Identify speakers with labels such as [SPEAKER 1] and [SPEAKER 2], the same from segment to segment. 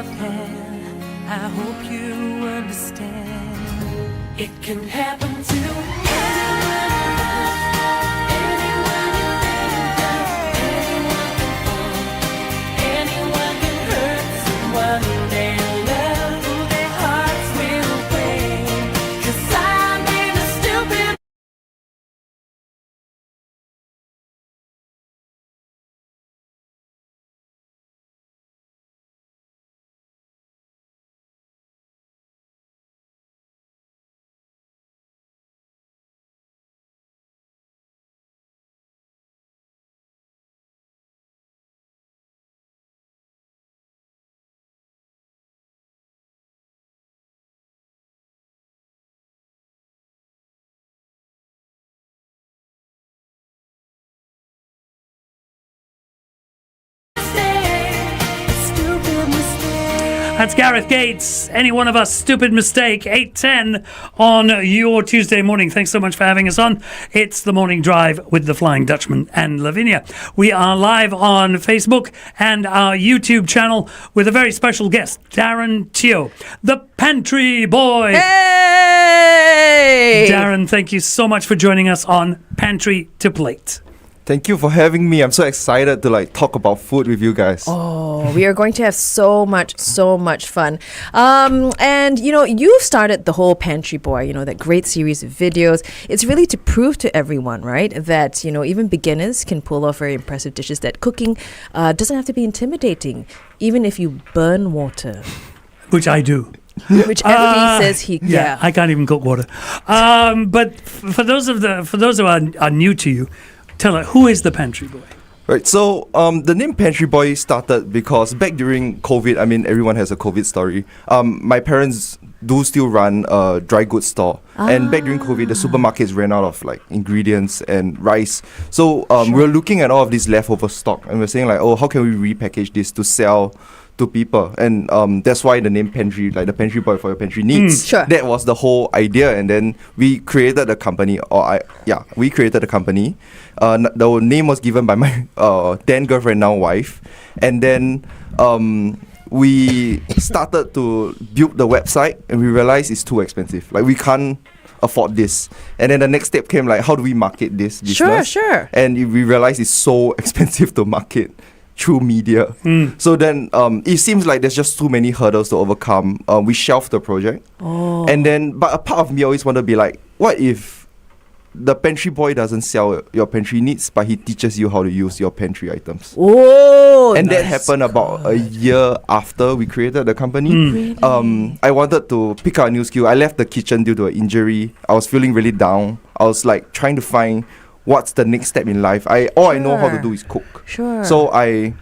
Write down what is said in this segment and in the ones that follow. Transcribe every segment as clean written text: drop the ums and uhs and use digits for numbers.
[SPEAKER 1] love hand. I hope you understand. It can happen to anyone. Anyone you think of, anyone can fall, anyone can hurt someone they love, who their hearts will break. 'Cause I made a stupid.
[SPEAKER 2] That's Gareth Gates. Any one of us, stupid mistake. 8:10 on your Tuesday morning. Thanks so much for having us on. It's the morning drive with the Flying Dutchman and Lavinia. We are live on Facebook and our YouTube channel with a very special guest, Daren Teo, the Pantry Boy.
[SPEAKER 3] Hey!
[SPEAKER 2] Daren, thank you so much for joining us on Pantry to Plate.
[SPEAKER 4] Thank you for having me. I'm so excited to talk about food with you guys.
[SPEAKER 3] Oh, we are going to have so much fun. And you started the whole Pantry Boy, that great series of videos. It's really to prove to everyone, right, that, even beginners can pull off very impressive dishes, that cooking doesn't have to be intimidating, even if you burn water.
[SPEAKER 2] Which I do.
[SPEAKER 3] Which everybody says he,
[SPEAKER 2] yeah. I can't even cook water. But for those who are new to you, tell her, who is the Pantry Boy?
[SPEAKER 4] Right, so the name Pantry Boy started because back during COVID, everyone has a COVID story. My parents do still run a dry goods store. And back during COVID, the supermarkets ran out of ingredients and rice. So we're looking at all of this leftover stock and we're saying how can we repackage this to sell to people? And that's why the name Pantry, the Pantry Boy for your pantry needs.
[SPEAKER 3] Sure.
[SPEAKER 4] That was the whole idea. And then we created the company, we created the company. The name was given by my then girlfriend, now wife. And then we started to build the website and we realized it's too expensive. We can't afford this. And then the next step came how do we market this business?
[SPEAKER 3] Sure.
[SPEAKER 4] And we realized it's so expensive to market through media. So then it seems like there's just too many hurdles to overcome. We shelved the project. And then, but a part of me always want to be what if the Pantry Boy doesn't sell your pantry needs, but he teaches you how to use your pantry items? And that happened about a year after we created the company.
[SPEAKER 3] Really?
[SPEAKER 4] I wanted to pick up a new skill. I left the kitchen due to an injury. I was feeling really down. I was trying to find what's the next step in life. All I know how to do is cook.
[SPEAKER 3] Sure.
[SPEAKER 4] So I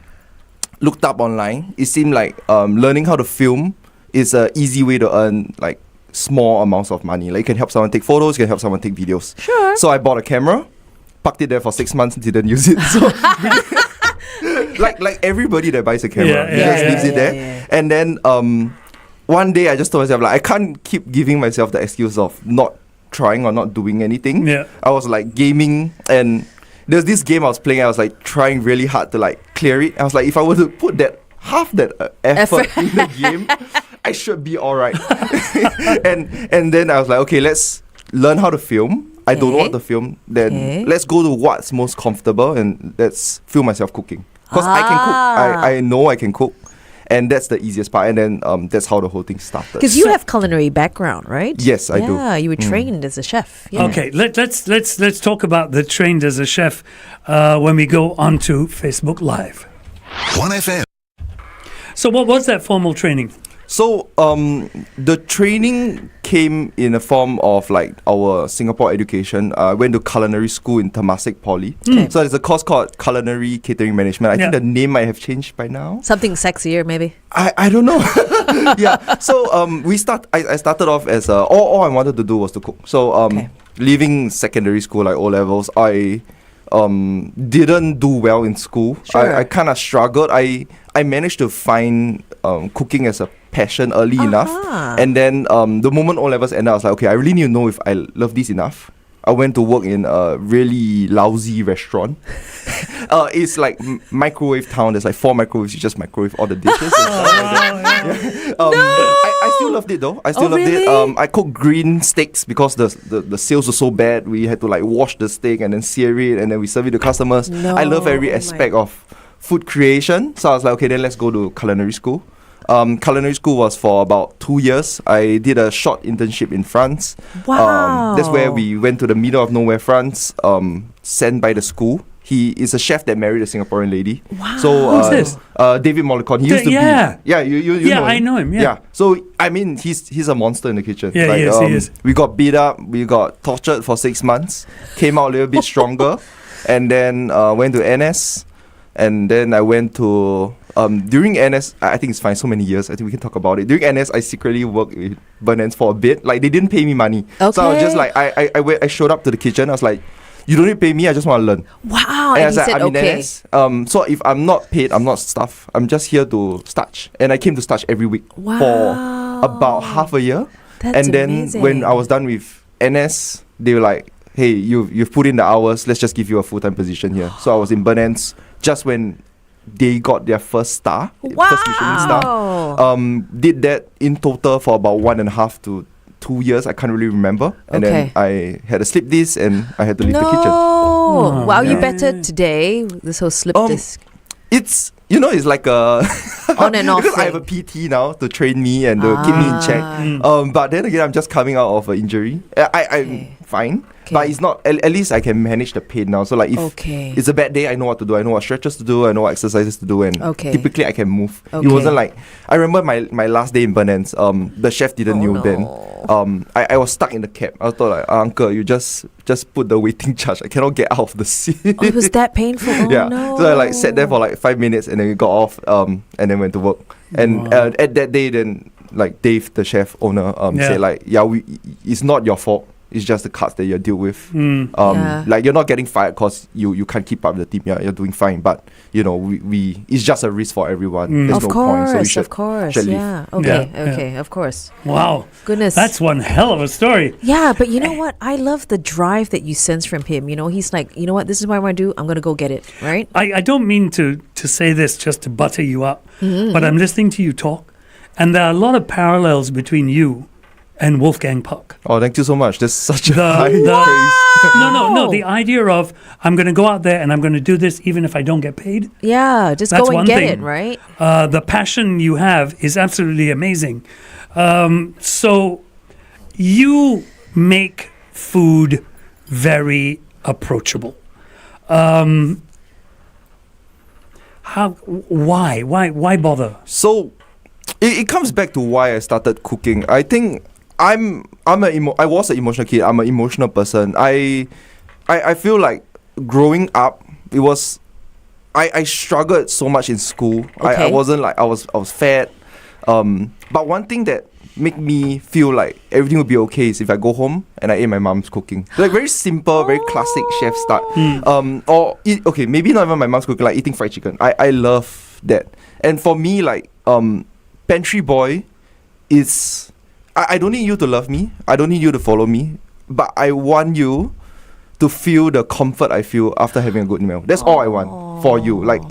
[SPEAKER 4] looked up online. It seemed like learning how to film is an easy way to earn small amounts of money. You can help someone take photos, you can help someone take videos.
[SPEAKER 3] Sure.
[SPEAKER 4] So I bought a camera, parked it there for 6 months, didn't use it. So like everybody that buys a camera, just leaves it there.
[SPEAKER 3] Yeah.
[SPEAKER 4] And then one day I just told myself I can't keep giving myself the excuse of not trying or not doing anything.
[SPEAKER 2] Yeah.
[SPEAKER 4] I was gaming, and there's this game I was playing. I was trying really hard to clear it. I was if I were to put half that effort in the game, I should be alright. and then I was okay, let's learn how to film. I don't know what to film. Then let's go to what's most comfortable and let's film myself cooking. Because I can cook. I know I can cook. And that's the easiest part. And then that's how the whole thing started.
[SPEAKER 3] Because you have culinary background, right?
[SPEAKER 4] Yes, I do.
[SPEAKER 3] Yeah, you were trained as a chef. Yeah.
[SPEAKER 2] Okay, let's talk about the trained as a chef when we go onto Facebook Live.
[SPEAKER 5] 1FM.
[SPEAKER 2] So what was that formal training?
[SPEAKER 4] So the training came in a form of our Singapore education. I went to culinary school in Temasek Poly. So there's a course called Culinary Catering Management. I think the name might have changed by now.
[SPEAKER 3] Something sexier, maybe.
[SPEAKER 4] I don't know. Yeah. So I started off as all I wanted to do was to cook. So leaving secondary school O levels, I didn't do well in school.
[SPEAKER 3] Sure.
[SPEAKER 4] I kind of struggled. I managed to find cooking as a passion early enough, and then the moment O levels ended, I was okay, I really need to know if I love this enough. I went to work in a really lousy restaurant. It's like microwave town. There's like 4 microwaves. You just microwave all the dishes. And stuff like that. I still loved it though. I still loved
[SPEAKER 3] really?
[SPEAKER 4] it. I cooked green steaks because the sales were so bad. We had to like wash the steak and then sear it and then we serve it to customers. I love every aspect of food creation. So I was like, okay, then let's go to culinary school. Culinary school was for about 2 years. I did a short internship in France.
[SPEAKER 3] Wow.
[SPEAKER 4] That's where we went to the middle of nowhere, France, sent by the school. He is a chef that married a Singaporean lady.
[SPEAKER 3] Wow.
[SPEAKER 4] So,
[SPEAKER 2] Who's this?
[SPEAKER 4] David Molicon. He used to
[SPEAKER 2] yeah.
[SPEAKER 4] be. Yeah, you
[SPEAKER 2] Yeah,
[SPEAKER 4] know him.
[SPEAKER 2] I know him. Yeah.
[SPEAKER 4] So, I mean, he's a monster in the kitchen.
[SPEAKER 2] Yeah,
[SPEAKER 4] like,
[SPEAKER 2] he is.
[SPEAKER 4] We got beat up. We got tortured for 6 months. Came out a little bit stronger. And then went to NS. And then I went to... during NS, I think it's fine, so many years. I think we can talk about it. During NS, I secretly worked with Bernan's for a bit. Like, they didn't pay me money.
[SPEAKER 3] Okay.
[SPEAKER 4] So I was just like, I showed up to the kitchen. I was like, you don't need to pay me, I just want to learn.
[SPEAKER 3] Wow.
[SPEAKER 4] And
[SPEAKER 3] And
[SPEAKER 4] I was
[SPEAKER 3] he
[SPEAKER 4] like,
[SPEAKER 3] said,
[SPEAKER 4] I'm in
[SPEAKER 3] okay.
[SPEAKER 4] NS. So if I'm not paid, I'm not staff. I'm just here to starch. And I came to starch every week for about half a year.
[SPEAKER 3] That's
[SPEAKER 4] and then
[SPEAKER 3] amazing.
[SPEAKER 4] when I was done with NS, they were like, hey, you've put in the hours, let's just give you a full-time position here. So I was in Bernan's just when they got their first star, first Michelin star. Did that in total for about 1.5 to 2 years. I can't really remember. And then I had a slip disc and I had to leave the kitchen.
[SPEAKER 3] No. Wow, you
[SPEAKER 2] man.
[SPEAKER 3] better today, this whole slip disc.
[SPEAKER 4] It's it's like a
[SPEAKER 3] On and off
[SPEAKER 4] because I
[SPEAKER 3] thing.
[SPEAKER 4] have a PT now to train me and to keep me in check. But then again, I'm just coming out of an injury. I'm fine, but it's not. At least I can manage the pain now. So like if it's a bad day, I know what to do. I know what stretches to do. I know what exercises to do, and typically I can move. It wasn't like I remember my last day in Bernan's. The chef didn't knew then. I was stuck in the cab. I thought like, uncle, you just put the waiting charge. I cannot get out of the seat.
[SPEAKER 3] Oh, it was that painful. Oh,
[SPEAKER 4] yeah.
[SPEAKER 3] no.
[SPEAKER 4] So I like sat there for like 5 minutes and then we got off and then went to work. And at that day then like Dave, the chef owner, said like, it's not your fault. It's just the cards that you deal with. Like you're not getting fired because you can't keep up with the team. Yeah, you're doing fine. But you know, we it's just a risk for everyone. There's no point. So we should,
[SPEAKER 3] of course.
[SPEAKER 4] should leave.
[SPEAKER 3] Yeah. Okay. Of course.
[SPEAKER 2] Wow.
[SPEAKER 3] Goodness.
[SPEAKER 2] That's one hell of a story.
[SPEAKER 3] Yeah, but you know what? I love the drive that you sense from him. You know, he's like, you know what? This is what I want to do. I'm going to go get it. Right?
[SPEAKER 2] I don't mean to say this just to butter you up, but I'm listening to you talk, and there are a lot of parallels between you and Wolfgang Puck.
[SPEAKER 4] Oh, thank you so much. That's such a high
[SPEAKER 2] the-
[SPEAKER 4] praise.
[SPEAKER 2] No. The idea of I'm going to go out there and I'm going to do this even if I don't get paid.
[SPEAKER 3] Yeah, just
[SPEAKER 2] That's
[SPEAKER 3] go and
[SPEAKER 2] one
[SPEAKER 3] get
[SPEAKER 2] thing.
[SPEAKER 3] it, right?
[SPEAKER 2] The passion you have is absolutely amazing. So you make food very approachable. Why bother?
[SPEAKER 4] So it comes back to why I started cooking. I think I was an emotional kid. I'm an emotional person. I feel like growing up, it was I struggled so much in school. I wasn't like I was fat. But one thing that made me feel like everything would be okay is if I go home and I ate my mom's cooking. Like very simple, very classic chef start. Maybe not even my mom's cooking, like eating fried chicken. I love that. And for me, like Pantry Boy is I don't need you to love me. I don't need you to follow me. But I want you to feel the comfort I feel after having a good meal. That's all I want for you. Like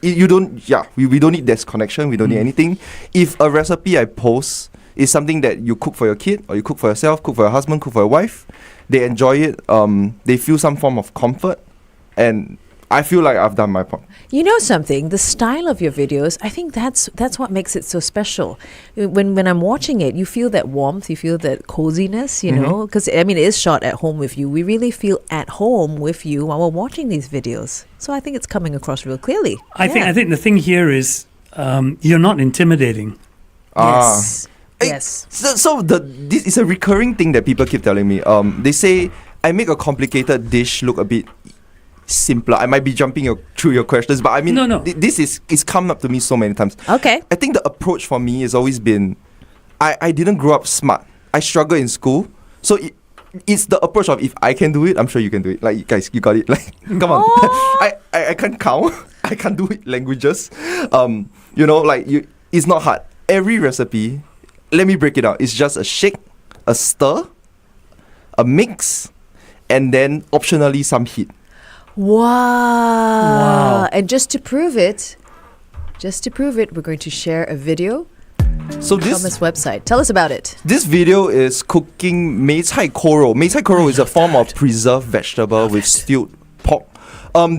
[SPEAKER 4] you don't we don't need disconnection. We don't need anything. If a recipe I post is something that you cook for your kid or you cook for yourself, cook for your husband, cook for your wife, they enjoy it, they feel some form of comfort, and I feel like I've done my part.
[SPEAKER 3] You know something? The style of your videos, I think that's what makes it so special. When I'm watching it, you feel that warmth, you feel that coziness, you know? Because, I mean, it is shot at home with you. We really feel at home with you while we're watching these videos. So I think it's coming across real clearly.
[SPEAKER 2] I think the thing here is you're not intimidating.
[SPEAKER 3] Yes.
[SPEAKER 4] So this is a recurring thing that people keep telling me. They say I make a complicated dish look a bit simpler. I might be jumping through your questions, but I mean, this is come up to me so many times.
[SPEAKER 3] Okay.
[SPEAKER 4] I think the approach for me has always been, I didn't grow up smart. I struggled in school, so it's the approach of if I can do it, I'm sure you can do it. Like guys, you got it. Like come on, I can't count. I can't do it languages. It's not hard. Every recipe, let me break it out. It's just a shake, a stir, a mix, and then optionally some heat.
[SPEAKER 3] Wow. And just to prove it, we're going to share a video
[SPEAKER 4] So
[SPEAKER 3] on this website. Tell us about it.
[SPEAKER 4] this video is cooking 梅菜 koro. 梅菜 koro is a form of preserved vegetable with stewed pork.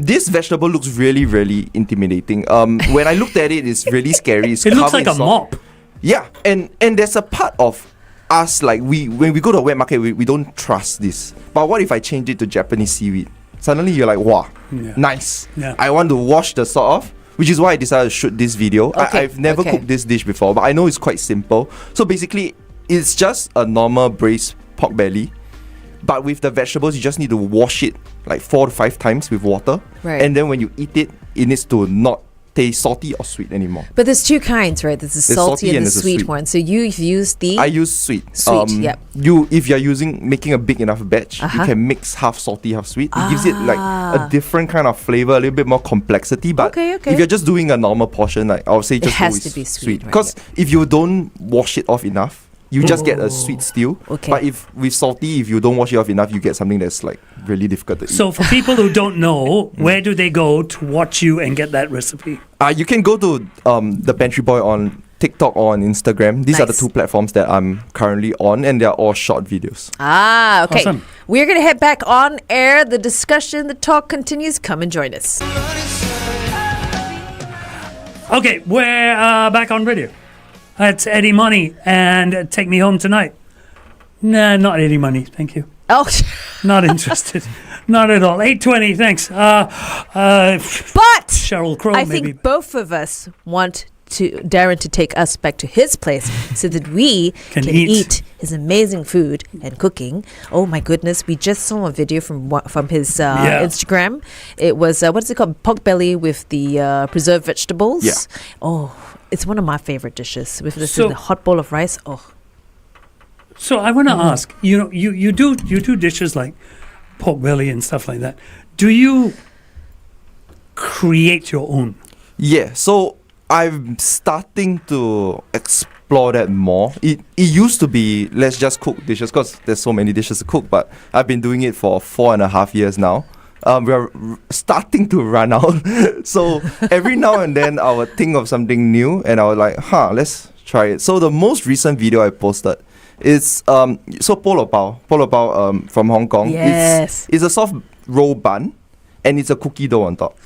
[SPEAKER 4] This vegetable looks really, really intimidating. When I looked at it, it's really scary. It's
[SPEAKER 2] It looks
[SPEAKER 4] covered
[SPEAKER 2] like a
[SPEAKER 4] in salt.
[SPEAKER 2] mop.
[SPEAKER 4] Yeah, and there's a part of us, like when we go to a wet market, we don't trust this. But what if I change it to Japanese seaweed? Suddenly you're like, wow, nice.
[SPEAKER 2] Yeah.
[SPEAKER 4] I want to wash the salt off, which is why I decided to shoot this video. I've never cooked this dish before, but I know it's quite simple. So basically, it's just a normal braised pork belly. But with the vegetables, you just need to wash it like 4 to 5 times with water.
[SPEAKER 3] Right.
[SPEAKER 4] And then when you eat it, it needs to not taste salty or sweet anymore.
[SPEAKER 3] But there's two kinds, right? There's the salty and the
[SPEAKER 4] there's a
[SPEAKER 3] sweet one. So you've used the...
[SPEAKER 4] I use sweet.
[SPEAKER 3] Sweet, yep.
[SPEAKER 4] If you're making a big enough batch, you can mix half salty, half sweet. It gives it like a different kind of flavor, a little bit more complexity. But
[SPEAKER 3] Okay.
[SPEAKER 4] if you're just doing a normal portion, like I would say, just
[SPEAKER 3] has
[SPEAKER 4] go with
[SPEAKER 3] to be sweet, right?
[SPEAKER 4] Because if you don't wash it off enough, you just get a sweet stew.
[SPEAKER 3] Okay.
[SPEAKER 4] But if with salty, if you don't wash it off enough, you get something that's like really difficult to eat.
[SPEAKER 2] So for people who don't know, where do they go to watch you and get that recipe?
[SPEAKER 4] You can go to the Pantry Boy on TikTok or on Instagram. These are the
[SPEAKER 3] Nice.
[SPEAKER 4] 2 platforms that I'm currently on, and they're all short videos.
[SPEAKER 3] Okay.
[SPEAKER 2] Awesome.
[SPEAKER 3] We're going to head back on air. The discussion, the talk continues. Come and join us.
[SPEAKER 2] Okay, we're back on radio. It's Eddie Money and Take Me Home Tonight. Nah, not Eddie Money, thank you.
[SPEAKER 3] Oh,
[SPEAKER 2] Not interested. Not at all. 8:20, thanks.
[SPEAKER 3] but
[SPEAKER 2] Sheryl Crow,
[SPEAKER 3] I
[SPEAKER 2] maybe.
[SPEAKER 3] think both of us want Daren to take us back to his place so that we
[SPEAKER 2] Can
[SPEAKER 3] can
[SPEAKER 2] eat.
[SPEAKER 3] eat his amazing food and cooking. Oh my goodness, we just saw a video from his Instagram. It was what's it called? Pork belly with the preserved vegetables.
[SPEAKER 4] Yeah.
[SPEAKER 3] Oh, it's one of my favorite dishes with the
[SPEAKER 2] So-
[SPEAKER 3] hot bowl of rice. Oh,
[SPEAKER 2] So I want to ask, you do dishes like pork belly and stuff like that. Do you create your own?
[SPEAKER 4] Yeah, so I'm starting to explore that more. It used to be, let's just cook dishes, because there's so many dishes to cook, but I've been doing it for 4.5 years now. We're starting to run out. So every now and then I would think of something new and I was like, let's try it. So the most recent video I posted is polo bao from Hong Kong.
[SPEAKER 3] Yes.
[SPEAKER 4] It's a soft roll bun and it's a cookie dough on top.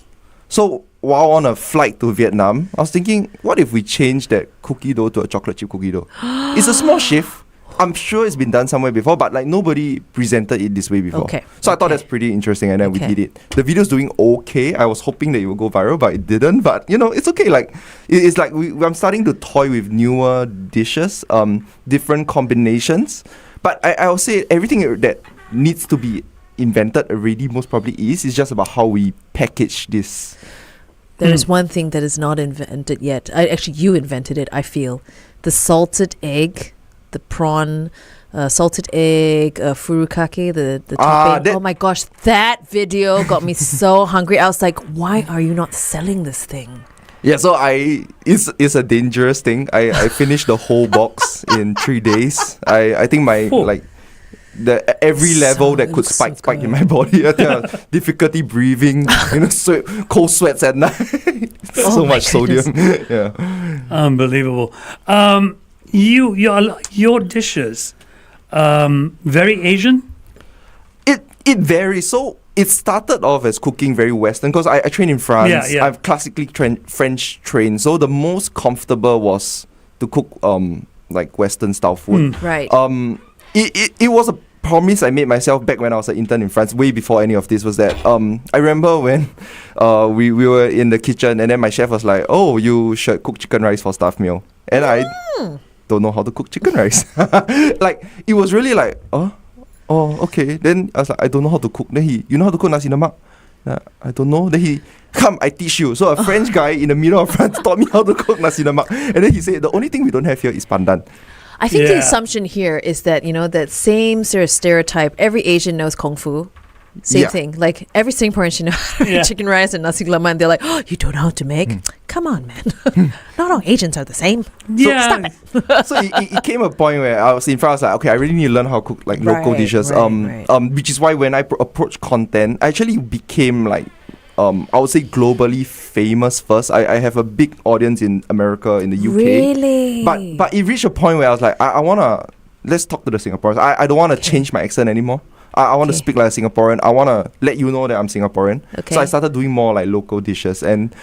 [SPEAKER 4] So while on a flight to Vietnam, I was thinking, what if we change that cookie dough to a chocolate chip cookie dough? It's a small shift. I'm sure it's been done somewhere before, but like nobody presented it this way before.
[SPEAKER 3] Okay.
[SPEAKER 4] So I thought that's pretty interesting, and then we
[SPEAKER 3] Okay.
[SPEAKER 4] did it. The video's doing okay. I was hoping that it would go viral, but it didn't. But it's okay. Like it's like I'm starting to toy with newer dishes, different combinations. But I'll say everything that needs to be invented already most probably is. It's just about how we package this.
[SPEAKER 3] there is one thing that is not invented yet. You invented it, I feel. The salted egg, the prawn, salted egg, furikake, the topping. Oh my gosh, that video got me so hungry. I was like, why are you not selling this thing?
[SPEAKER 4] Yeah, so it's a dangerous thing. I finished the whole box in 3 days. I think my every level that could
[SPEAKER 3] so
[SPEAKER 4] spike in my body. I think I had difficulty breathing, cold sweats at night.
[SPEAKER 3] Oh
[SPEAKER 4] So
[SPEAKER 3] my
[SPEAKER 4] much sodium. Yeah.
[SPEAKER 2] Unbelievable. Your dishes, very Asian?
[SPEAKER 4] It varies. So it started off as cooking very Western because I trained in France.
[SPEAKER 2] Yeah.
[SPEAKER 4] I've classically French trained. So the most comfortable was to cook like Western style food.
[SPEAKER 3] Right.
[SPEAKER 4] It was a promise I made myself back when I was an intern in France, way before any of this, was that I remember when we were in the kitchen and then my chef was like, oh, you should cook chicken rice for staff meal. And I don't know how to cook chicken rice. Like, it was really like, oh, okay. Then I was like, I don't know how to cook. Then you know how to cook nasi lemak? I don't know. Then come, I teach you. So a French guy in the middle of France taught me how to cook nasi lemak. And then he said, the only thing we don't have here is pandan.
[SPEAKER 3] I think the
[SPEAKER 2] Yeah.
[SPEAKER 3] assumption here is that, that same sort of stereotype, every Asian knows Kung Fu. Same
[SPEAKER 4] Yeah.
[SPEAKER 3] thing. Like every Singaporean should know how to make
[SPEAKER 2] Yeah.
[SPEAKER 3] chicken rice and nasi lemak. And they're like, oh, you don't know how to make? come on, man. Not all Asians are the same.
[SPEAKER 2] Yeah.
[SPEAKER 3] Stop it.
[SPEAKER 4] So it came a point where I was in front. I was like, okay, I really need to learn how to cook like local
[SPEAKER 3] Right,
[SPEAKER 4] dishes.
[SPEAKER 3] right.
[SPEAKER 4] Which is why when I approach content, I actually became like, I would say globally famous first. I have a big audience in America, in the UK.
[SPEAKER 3] Really?
[SPEAKER 4] But it reached a point where I was like, I wanna, let's talk to the Singaporeans. I don't want to change my accent anymore. I want to
[SPEAKER 3] Okay.
[SPEAKER 4] speak like a Singaporean. I want to let you know that I'm Singaporean.
[SPEAKER 3] Okay.
[SPEAKER 4] So I started doing more like local dishes. And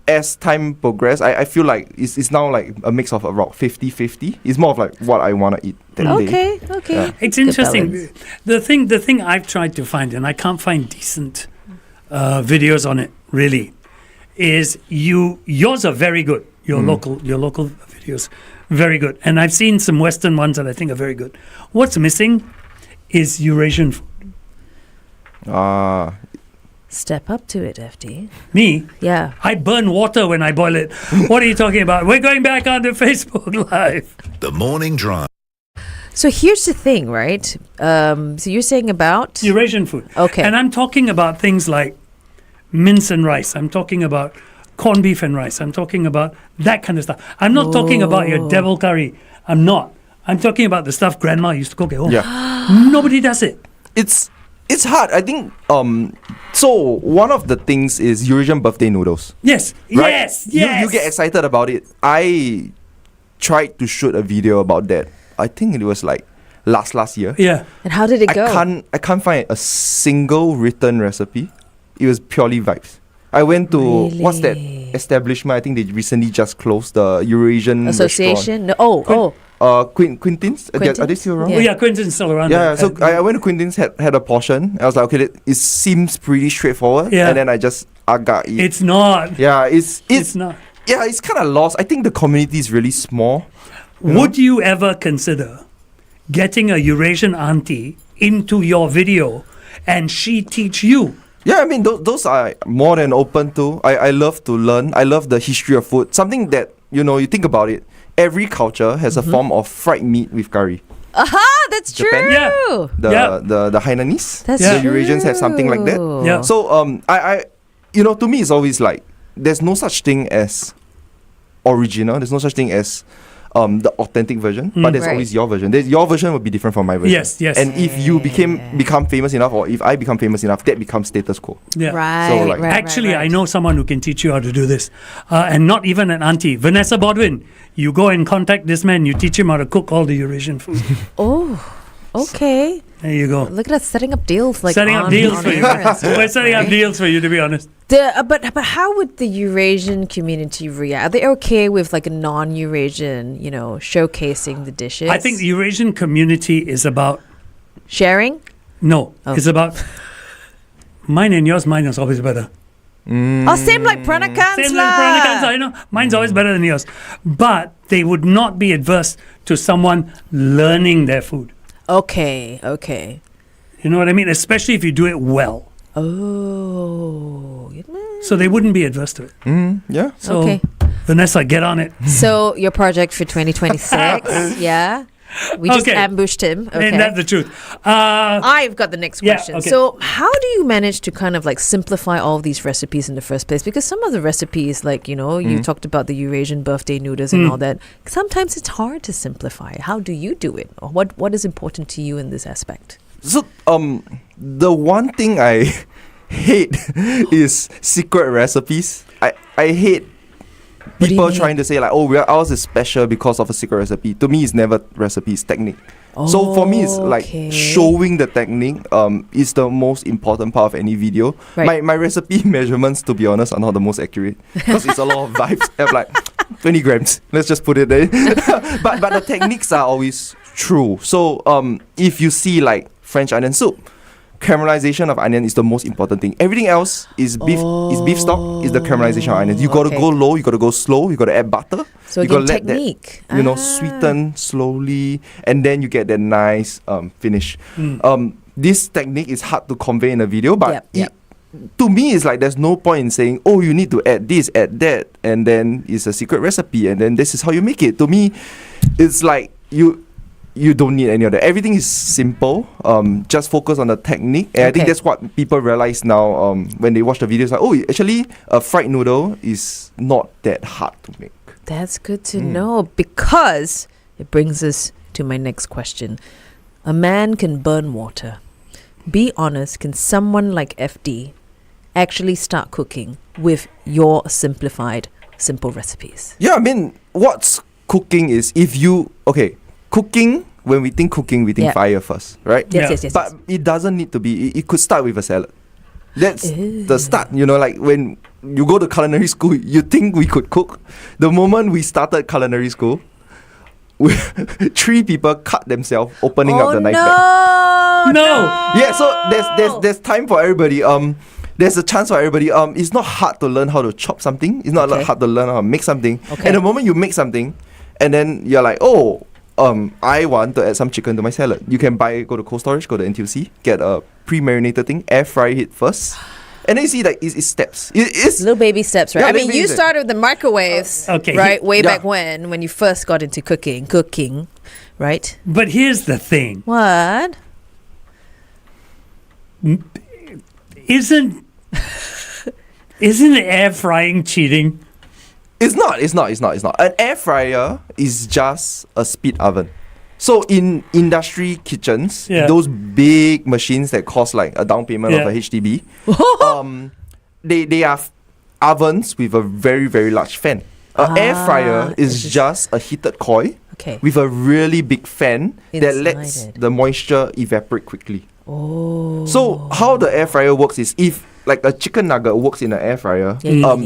[SPEAKER 4] as time progressed, I feel like it's now like a mix of about 50-50. It's more of like what I want to eat that day.
[SPEAKER 3] Okay.
[SPEAKER 4] Yeah.
[SPEAKER 2] It's
[SPEAKER 3] Good
[SPEAKER 2] interesting.
[SPEAKER 3] balance.
[SPEAKER 2] The thing I've tried to find, and I can't find decent videos on it really, is yours are very good. Your local videos, very good. And I've seen some Western ones that I think are very good. What's missing is Eurasian food.
[SPEAKER 3] Step up to it, FD.
[SPEAKER 2] Me,
[SPEAKER 3] Yeah.
[SPEAKER 2] I burn water when I boil it. What are you talking about? We're going back onto Facebook Live.
[SPEAKER 5] The Morning Drive.
[SPEAKER 3] So here's the thing, right? So you're saying about
[SPEAKER 2] Eurasian food.
[SPEAKER 3] Okay.
[SPEAKER 2] And I'm talking about things like mince and rice. I'm talking about corned beef and rice. I'm talking about that kind of stuff. I'm not talking about your devil curry. I'm not. I'm talking about the stuff grandma used to cook at home.
[SPEAKER 4] Yeah.
[SPEAKER 2] Nobody does it.
[SPEAKER 4] It's hard. I think, so one of the things is Eurasian birthday noodles.
[SPEAKER 2] Yes.
[SPEAKER 4] Right?
[SPEAKER 2] Yes. Yes.
[SPEAKER 4] You get excited about it. I tried to shoot a video about that. I think it was like last year.
[SPEAKER 2] Yeah.
[SPEAKER 3] And how did it go?
[SPEAKER 4] I can't find a single written recipe. It was purely vibes. I went to what's that
[SPEAKER 3] Really?
[SPEAKER 4] establishment? I think they recently just closed, the Eurasian
[SPEAKER 3] Association? No, oh.
[SPEAKER 4] restaurant. Quintin's. Are they still around?
[SPEAKER 3] Yeah.
[SPEAKER 2] Oh, yeah. Quentin's still around.
[SPEAKER 4] Yeah,
[SPEAKER 2] there.
[SPEAKER 4] so I went to Quintin's, had a portion. I was like, okay, it seems pretty straightforward.
[SPEAKER 2] Yeah.
[SPEAKER 4] And then I just agak it.
[SPEAKER 2] It's not.
[SPEAKER 4] Yeah, it's
[SPEAKER 2] not.
[SPEAKER 4] yeah, it's kind of lost. I think the community is really small. know?
[SPEAKER 2] Would you ever consider getting a Eurasian auntie into your video and she teach you?
[SPEAKER 4] Yeah, I mean, those are more than open to. I love to learn. I love the history of food. Something that, you think about it. Every culture has a form of fried meat with curry.
[SPEAKER 3] Aha, that's
[SPEAKER 4] Japan?
[SPEAKER 3] true.
[SPEAKER 2] Yeah.
[SPEAKER 4] The
[SPEAKER 2] Yeah.
[SPEAKER 4] the Hainanese,
[SPEAKER 3] That's
[SPEAKER 4] the
[SPEAKER 3] true.
[SPEAKER 4] Eurasians have something like that.
[SPEAKER 2] Yeah.
[SPEAKER 4] So I to me it's always like there's no such thing as original. There's no such thing as the authentic version, but there's
[SPEAKER 3] Right.
[SPEAKER 4] always your version. Your version will be different from my version.
[SPEAKER 2] Yes, yes.
[SPEAKER 4] And if you become famous enough, or if I become famous enough, that becomes status quo.
[SPEAKER 2] Yeah.
[SPEAKER 3] Right,
[SPEAKER 4] So, like-
[SPEAKER 3] right,
[SPEAKER 2] Actually,
[SPEAKER 3] right.
[SPEAKER 2] I know someone who can teach you how to do this. And not even an auntie. Vanessa Bodwin, you go and contact this man, you teach him how to cook all the Eurasian food.
[SPEAKER 3] Oh, okay.
[SPEAKER 2] There you go.
[SPEAKER 3] Look at us setting up deals
[SPEAKER 2] Setting up deals for you.
[SPEAKER 3] air and stuff,
[SPEAKER 2] We're setting up
[SPEAKER 3] right?
[SPEAKER 2] deals for you, to be honest.
[SPEAKER 3] But how would the Eurasian community react? Are they okay with like a non-Eurasian, showcasing the dishes?
[SPEAKER 2] I think the Eurasian community is about,
[SPEAKER 3] sharing.
[SPEAKER 2] it's about mine and yours. Mine is always better.
[SPEAKER 3] Oh, same like Pranakans
[SPEAKER 2] Same
[SPEAKER 3] lah.
[SPEAKER 2] like Pranakans, I know. Mine's always better than yours. But they would not be adverse to someone learning their food.
[SPEAKER 3] Okay.
[SPEAKER 2] You know what I mean? Especially if you do it well.
[SPEAKER 3] Oh.
[SPEAKER 2] So they wouldn't be adverse to it.
[SPEAKER 4] Yeah.
[SPEAKER 2] So,
[SPEAKER 3] Okay.
[SPEAKER 2] Vanessa, get on it.
[SPEAKER 3] So your project for 2026, yeah? We just
[SPEAKER 2] Okay.
[SPEAKER 3] ambushed him. Okay.
[SPEAKER 2] Ain't that the truth?
[SPEAKER 3] I've got the next
[SPEAKER 2] Yeah,
[SPEAKER 3] question.
[SPEAKER 2] okay.
[SPEAKER 3] So, how do you manage to kind of like simplify all these recipes in the first place? Because some of the recipes, like, you talked about the Eurasian birthday noodles and all that, sometimes it's hard to simplify. How do you do it? Or what is important to you in this aspect?
[SPEAKER 4] So the one thing I hate is secret recipes. I hate
[SPEAKER 3] do you
[SPEAKER 4] people
[SPEAKER 3] mean?
[SPEAKER 4] trying to say like, oh, ours is special because of a secret recipe. To me, it's never recipe, it's technique. So for me, it's like
[SPEAKER 3] Okay.
[SPEAKER 4] showing the technique is the most important part of any video.
[SPEAKER 3] Right.
[SPEAKER 4] My recipe measurements, to be honest, are not the most accurate because it's a lot of vibes. I'm like 20 grams. Let's just put it there. but the techniques are always true. So if you see like French onion soup, caramelization of onion is the most important thing. Everything else is beef stock, is the caramelization of onions. You got to
[SPEAKER 3] Okay.
[SPEAKER 4] go low, you got to go slow, you got to add butter.
[SPEAKER 3] So
[SPEAKER 4] you
[SPEAKER 3] again,
[SPEAKER 4] gotta let that,
[SPEAKER 3] technique.
[SPEAKER 4] sweeten slowly, and then you get that nice finish. This technique is hard to convey in a video, but
[SPEAKER 3] Yep.
[SPEAKER 4] to me, it's like there's no point in saying, oh, you need to add this, add that, and then it's a secret recipe, and then this is how you make it. To me, it's like you don't need any of that. Everything is simple. Just focus on the technique. And I think
[SPEAKER 3] Okay.
[SPEAKER 4] that's what people realize now when they watch the videos. Like, oh, actually, a fried noodle is not that hard to make.
[SPEAKER 3] That's good to know, because it brings us to my next question. A man can burn water. Be honest, can someone like FD actually start cooking with your simple recipes?
[SPEAKER 4] Yeah, I mean, what's cooking is cooking, when we think cooking, we think
[SPEAKER 3] Yeah.
[SPEAKER 4] fire first, right?
[SPEAKER 3] Yes,
[SPEAKER 2] Yeah.
[SPEAKER 3] yes, yes.
[SPEAKER 4] But it doesn't need to be. It could start with a salad. That's
[SPEAKER 3] Ew.
[SPEAKER 4] the start. Like when you go to culinary school, you think we could cook. The moment we started culinary school, 3 people cut themselves opening up the knife bag.
[SPEAKER 2] No.
[SPEAKER 4] Yeah, so there's time for everybody. There's a chance for everybody. It's not hard to learn how to chop something. It's not
[SPEAKER 3] Okay.
[SPEAKER 4] hard to learn how to make something.
[SPEAKER 3] Okay.
[SPEAKER 4] And the moment you make something, and then you're like, I want to add some chicken to my salad. You can go to cold storage, go to NTUC, get a pre-marinated thing, air fry it first, and then you see like it's steps. It's
[SPEAKER 3] Little baby steps, right?
[SPEAKER 4] Yeah,
[SPEAKER 3] I mean,
[SPEAKER 4] baby
[SPEAKER 3] you
[SPEAKER 4] steps.
[SPEAKER 3] started with the microwaves,
[SPEAKER 2] Okay.
[SPEAKER 3] right? Way
[SPEAKER 4] Yeah.
[SPEAKER 3] back when you first got into cooking, right?
[SPEAKER 2] But here's the thing.
[SPEAKER 3] What?
[SPEAKER 2] Isn't air frying cheating?
[SPEAKER 4] It's not. An air fryer is just a speed oven. So in industry kitchens,
[SPEAKER 2] Yeah.
[SPEAKER 4] those big machines that cost like a down payment
[SPEAKER 2] Yeah.
[SPEAKER 4] of a HDB, they are ovens with a very, very large fan. An air fryer is
[SPEAKER 3] it's
[SPEAKER 4] just a heated coil
[SPEAKER 3] Okay.
[SPEAKER 4] with a really big fan that
[SPEAKER 3] Inside
[SPEAKER 4] lets
[SPEAKER 3] it.
[SPEAKER 4] the moisture evaporate quickly.
[SPEAKER 3] Oh.
[SPEAKER 4] So how the air fryer works is, if like a chicken nugget works in an air fryer,
[SPEAKER 3] Yeah.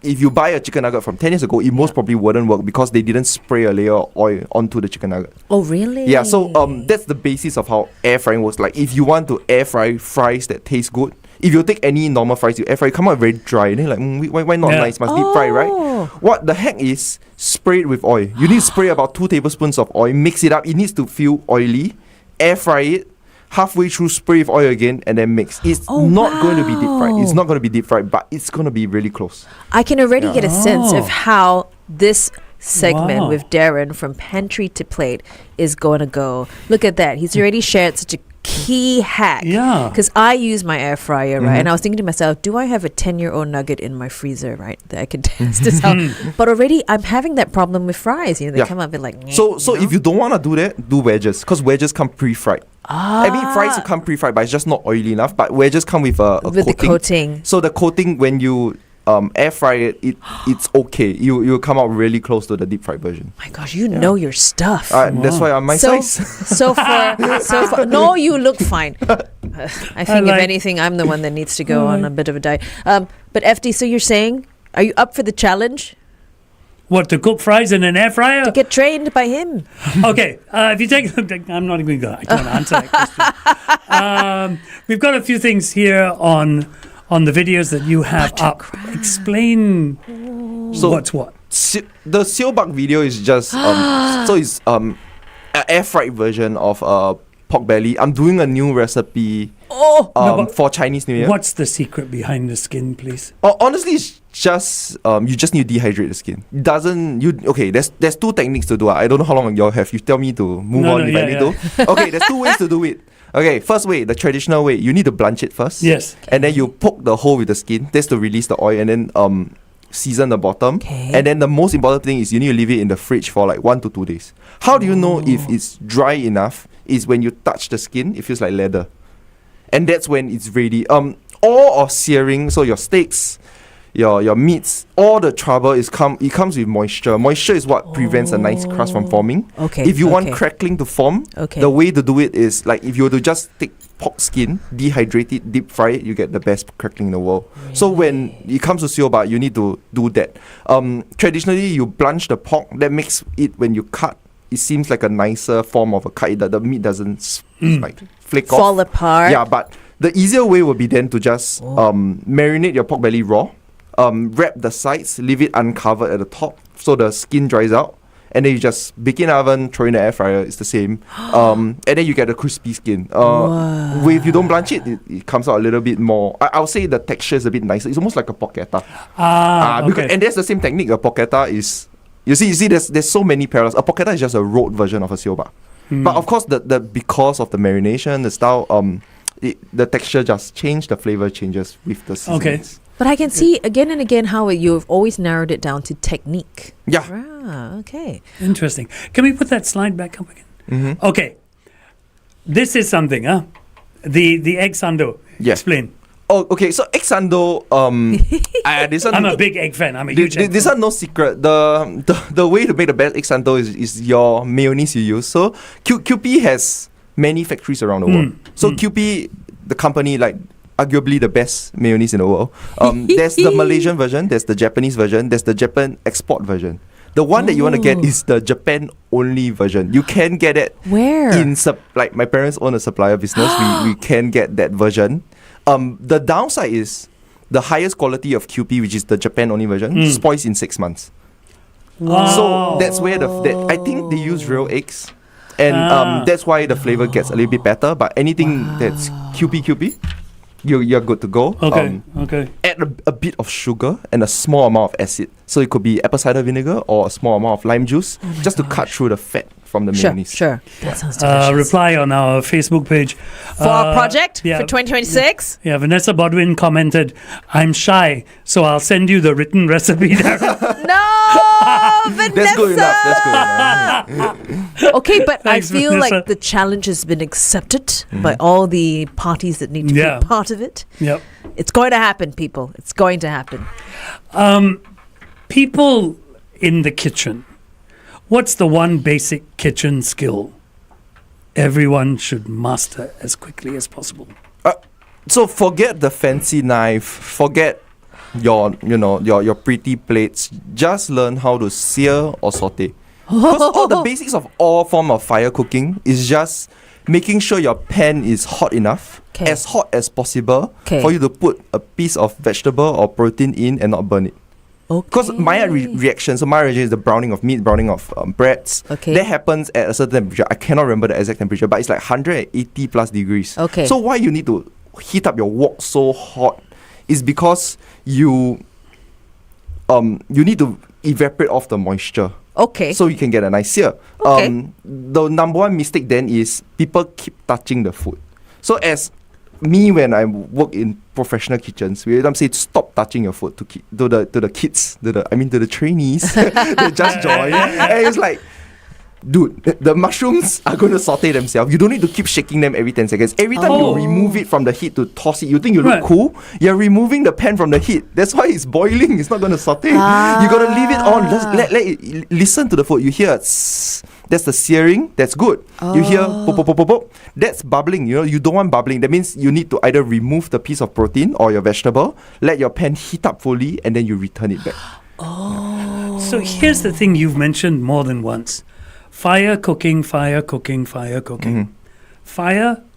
[SPEAKER 4] if you buy a chicken nugget from 10 years ago, it most probably wouldn't work because they didn't spray a layer of oil onto the chicken nugget.
[SPEAKER 3] Oh, really?
[SPEAKER 4] Yeah, so that's the basis of how air frying works. Like if you want to air fry fries that taste good, if you take any normal fries, you air fry, come out very dry. And then like, why not
[SPEAKER 2] Yeah.
[SPEAKER 4] nice? Must deep fry, right?
[SPEAKER 3] Oh.
[SPEAKER 4] What the heck is spray it with oil? You need to spray about 2 tablespoons of oil, mix it up. It needs to feel oily. Air fry it. Halfway through, spray with oil again, and then mix. It's not going to be deep fried. It's not going to be deep fried, but it's going to be really close.
[SPEAKER 3] I can already get a sense
[SPEAKER 2] Oh.
[SPEAKER 3] of how this segment
[SPEAKER 2] Wow.
[SPEAKER 3] with Daren from Pantry to Plate is going to go. Look at that. He's already shared such a key hack.
[SPEAKER 2] Yeah.
[SPEAKER 3] Because I use my air fryer, right?
[SPEAKER 4] Mhm.
[SPEAKER 3] And I was thinking to myself, do I have a 10-year-old nugget in my freezer, right? That I can test this out. But already I'm having that problem with fries. They
[SPEAKER 4] Yeah.
[SPEAKER 3] come up with like...
[SPEAKER 4] So if you don't want to do that, do wedges, because wedges come pre-fried. I mean, fries will come pre-fried, but it's just not oily enough. But wedges come with a
[SPEAKER 3] with the
[SPEAKER 4] coating.
[SPEAKER 3] coating.
[SPEAKER 4] So the coating, when you air fry it, it's okay. You come out really close to the deep fried version.
[SPEAKER 3] My gosh, you know your stuff.
[SPEAKER 4] That's why I'm my
[SPEAKER 3] so,
[SPEAKER 4] size.
[SPEAKER 3] so far, no, you look fine. I think if
[SPEAKER 2] like-
[SPEAKER 3] anything, I'm the one that needs to go on a bit of a diet. But FD, so you're saying, are you up for the challenge
[SPEAKER 2] What, to cook fries in an air fryer?
[SPEAKER 3] to get trained by him?
[SPEAKER 2] Okay, if you take, I'm not even going to answer that question. We've got a few things here on the videos that you have up. Explain
[SPEAKER 4] So
[SPEAKER 2] what's what.
[SPEAKER 4] the seobak video is just so it's an air fried version of pork belly. I'm doing a new recipe
[SPEAKER 3] Oh,
[SPEAKER 2] No, but
[SPEAKER 4] for Chinese New Year.
[SPEAKER 2] What's the secret behind the skin, please?
[SPEAKER 4] Honestly, it's just you just need to dehydrate the skin. There's 2 techniques to do. I don't know how long y'all have. You tell me to move
[SPEAKER 2] No,
[SPEAKER 4] on
[SPEAKER 2] no,
[SPEAKER 4] if
[SPEAKER 2] yeah,
[SPEAKER 4] I need to. Okay, there's 2 ways to do it. Okay, first way, the traditional way, you need to blanch it first.
[SPEAKER 2] Yes.
[SPEAKER 4] And then you poke the hole with the skin. That's to release the oil, and then season the bottom.
[SPEAKER 3] Okay.
[SPEAKER 4] And then the most important thing is you need to leave it in the fridge for like 1 to 2 days. How do you know if it's dry enough? Is when you touch the skin, it feels like leather. And that's when it's ready. All of searing, so your steaks, your meats, all the trouble it comes with moisture. Moisture is what prevents a nice crust from forming.
[SPEAKER 3] Okay.
[SPEAKER 4] If you want
[SPEAKER 3] okay.
[SPEAKER 4] crackling to form,
[SPEAKER 3] Okay.
[SPEAKER 4] the way to do it is like if you were to just take pork skin, dehydrate it, deep fry it, you get the best crackling in the world. So when it comes to seobak, you need to do that. Traditionally, you blanch the pork. That makes it, when you cut, it seems like a nicer form of a cut. The meat doesn't like flake off.
[SPEAKER 3] fall apart.
[SPEAKER 4] Yeah, but the easier way would be then to just marinate your pork belly raw, wrap the sides, leave it uncovered at the top so the skin dries out, and then you just bake in the oven, throw in the air fryer. It's the same, and then you get a crispy skin. If you don't blanch it, it comes out a little bit more. I would say the texture is a bit nicer. It's almost like a porchetta.
[SPEAKER 2] Okay.
[SPEAKER 4] And that's the same technique. A porchetta is. You see, there's so many parallels. A porchetta is just a rolled version of a seobak. But of course, the because of the marination, the style, the texture just changed, the flavor changes with the seasonings.
[SPEAKER 3] But I can see again and again how you've always narrowed it down to technique.
[SPEAKER 4] Yeah.
[SPEAKER 3] Okay.
[SPEAKER 2] Interesting. Can we put that slide back up again? Okay. This is something, huh? The egg sando.
[SPEAKER 4] Yeah.
[SPEAKER 2] Explain.
[SPEAKER 4] Oh, okay. So egg sando, this one,
[SPEAKER 2] I'm a big egg fan. I'm a huge egg
[SPEAKER 4] this
[SPEAKER 2] fan.
[SPEAKER 4] one no secret. The way to make the best egg sando is your mayonnaise you use. So QP has many factories around the world. So QP, the company, like arguably the best mayonnaise in the world. There's the Malaysian version, there's the Japanese version, there's the Japan export version. The one that you want to get is the Japan only version. You can get it
[SPEAKER 3] Where?
[SPEAKER 4] like my parents own a supplier business. we can get that version. The downside is the highest quality of QP, which is the Japan only version, spoils in 6 months.
[SPEAKER 2] Wow.
[SPEAKER 4] So that's where I think they use real eggs, and that's why the flavor gets a little bit better. But anything that's QP, you're good to go.
[SPEAKER 2] Okay.
[SPEAKER 4] Add a bit of sugar and a small amount of acid. So it could be apple cider vinegar or a small amount of lime juice, just to cut through the fat from the mayonnaise.
[SPEAKER 3] Sure. That sounds delicious.
[SPEAKER 2] Reply on our Facebook page.
[SPEAKER 3] For our project
[SPEAKER 2] yeah.
[SPEAKER 3] for 2026?
[SPEAKER 2] Yeah, Vanessa Bodwin commented, I'm shy, so I'll send you the written recipe. Daren."
[SPEAKER 3] No, Vanessa!
[SPEAKER 4] That's good enough.
[SPEAKER 3] Okay, but
[SPEAKER 2] Thanks,
[SPEAKER 3] I feel
[SPEAKER 2] Vanessa.
[SPEAKER 3] like the challenge has been accepted by all the parties that need to
[SPEAKER 2] Yeah.
[SPEAKER 3] be part of it.
[SPEAKER 2] Yep.
[SPEAKER 3] It's going to happen, people. It's going to happen.
[SPEAKER 2] People in the kitchen, what's the one basic kitchen skill everyone should master as quickly as possible?
[SPEAKER 4] So forget the fancy knife. Forget your pretty plates. Just learn how to sear or saute. Because all the basics of all form of fire cooking is just making sure your pan is hot enough, as hot as possible, for you to put a piece of vegetable or protein in and not burn it. Because Maillard reaction, so Maillard reaction is the browning of meat, browning of breads. That happens at a certain temperature. I cannot remember the exact temperature, but it's like 180 plus degrees. So why you need to heat up your wok so hot is because you need to evaporate off the moisture. So you can get a nice sear. The number one mistake then is people keep touching the food. So as me, when I work in professional kitchens, we say stop touching your food to the kids, to the trainees that just joined. And it's like, dude, the mushrooms are going to saute themselves. You don't need to keep shaking them every 10 seconds. Every time you remove it from the heat to toss it, you think you look cool. You're removing the pan from the heat. That's why it's boiling. It's not going to saute. You got to leave it on. Let it listen to the food. You hear that's the searing. That's good. You hear pop, pop, pop, pop, pop. That's bubbling. You don't want bubbling. That means you need to either remove the piece of protein or your vegetable, let your pan heat up fully, and then you return it back.
[SPEAKER 2] So here's the thing you've mentioned more than once. Fire cooking. Fire,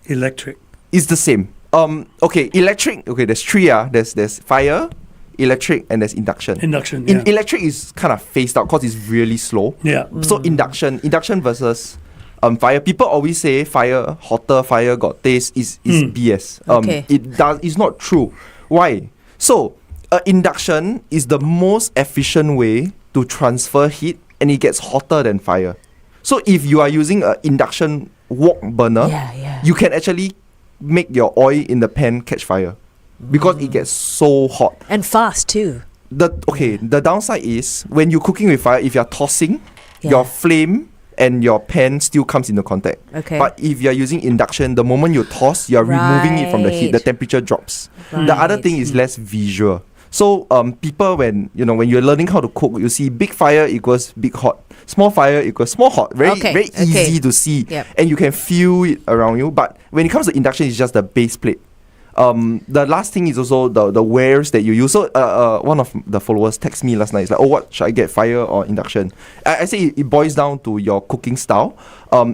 [SPEAKER 2] electric.
[SPEAKER 4] It's the same. Electric. Okay, there's three. There's fire, electric, and there's induction. Electric is kind of phased out because it's really slow.
[SPEAKER 2] Yeah.
[SPEAKER 4] So induction versus fire. People always say fire hotter, fire got taste. Is BS. It's not true. Why? So induction is the most efficient way to transfer heat, and it gets hotter than fire. So if you are using an induction wok burner, you can actually make your oil in the pan catch fire because it gets so hot.
[SPEAKER 3] And fast too.
[SPEAKER 4] The downside is when you're cooking with fire, if you're tossing, your flame and your pan still comes into contact. But if you're using induction, the moment you toss, you're removing it from the heat, the temperature drops. The other thing is less visual. So people when you're learning how to cook, you see big fire equals big hot, small fire equals small hot. Very easy to see, and you can feel it around you. But when it comes to induction, it's just the base plate. The last thing is also the wares that you use. So one of the followers texted me last night. It's like, what should I get, fire or induction? I say it boils down to your cooking style.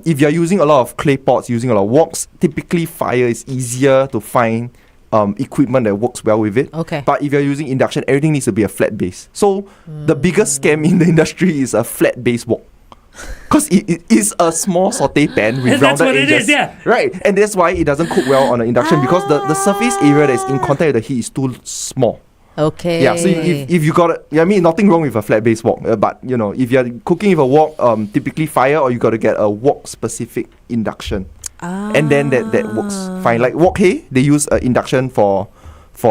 [SPEAKER 4] If you're using a lot of clay pots, using a lot of woks, typically fire is easier to find equipment that works well with it. But if you're using induction, everything needs to be a flat base. So the biggest scam in the industry is a flat base wok. Because it is a small saute pan with rounded edges. Right. And that's why it doesn't cook well on an induction because the surface area that is in contact with the heat is too small.
[SPEAKER 3] Okay.
[SPEAKER 4] Yeah, so if you got I mean, nothing wrong with a flat base wok, but you know, if you're cooking with a wok, typically fire, or you got to get a wok specific induction, and then that works fine. Like wok hay, they use induction for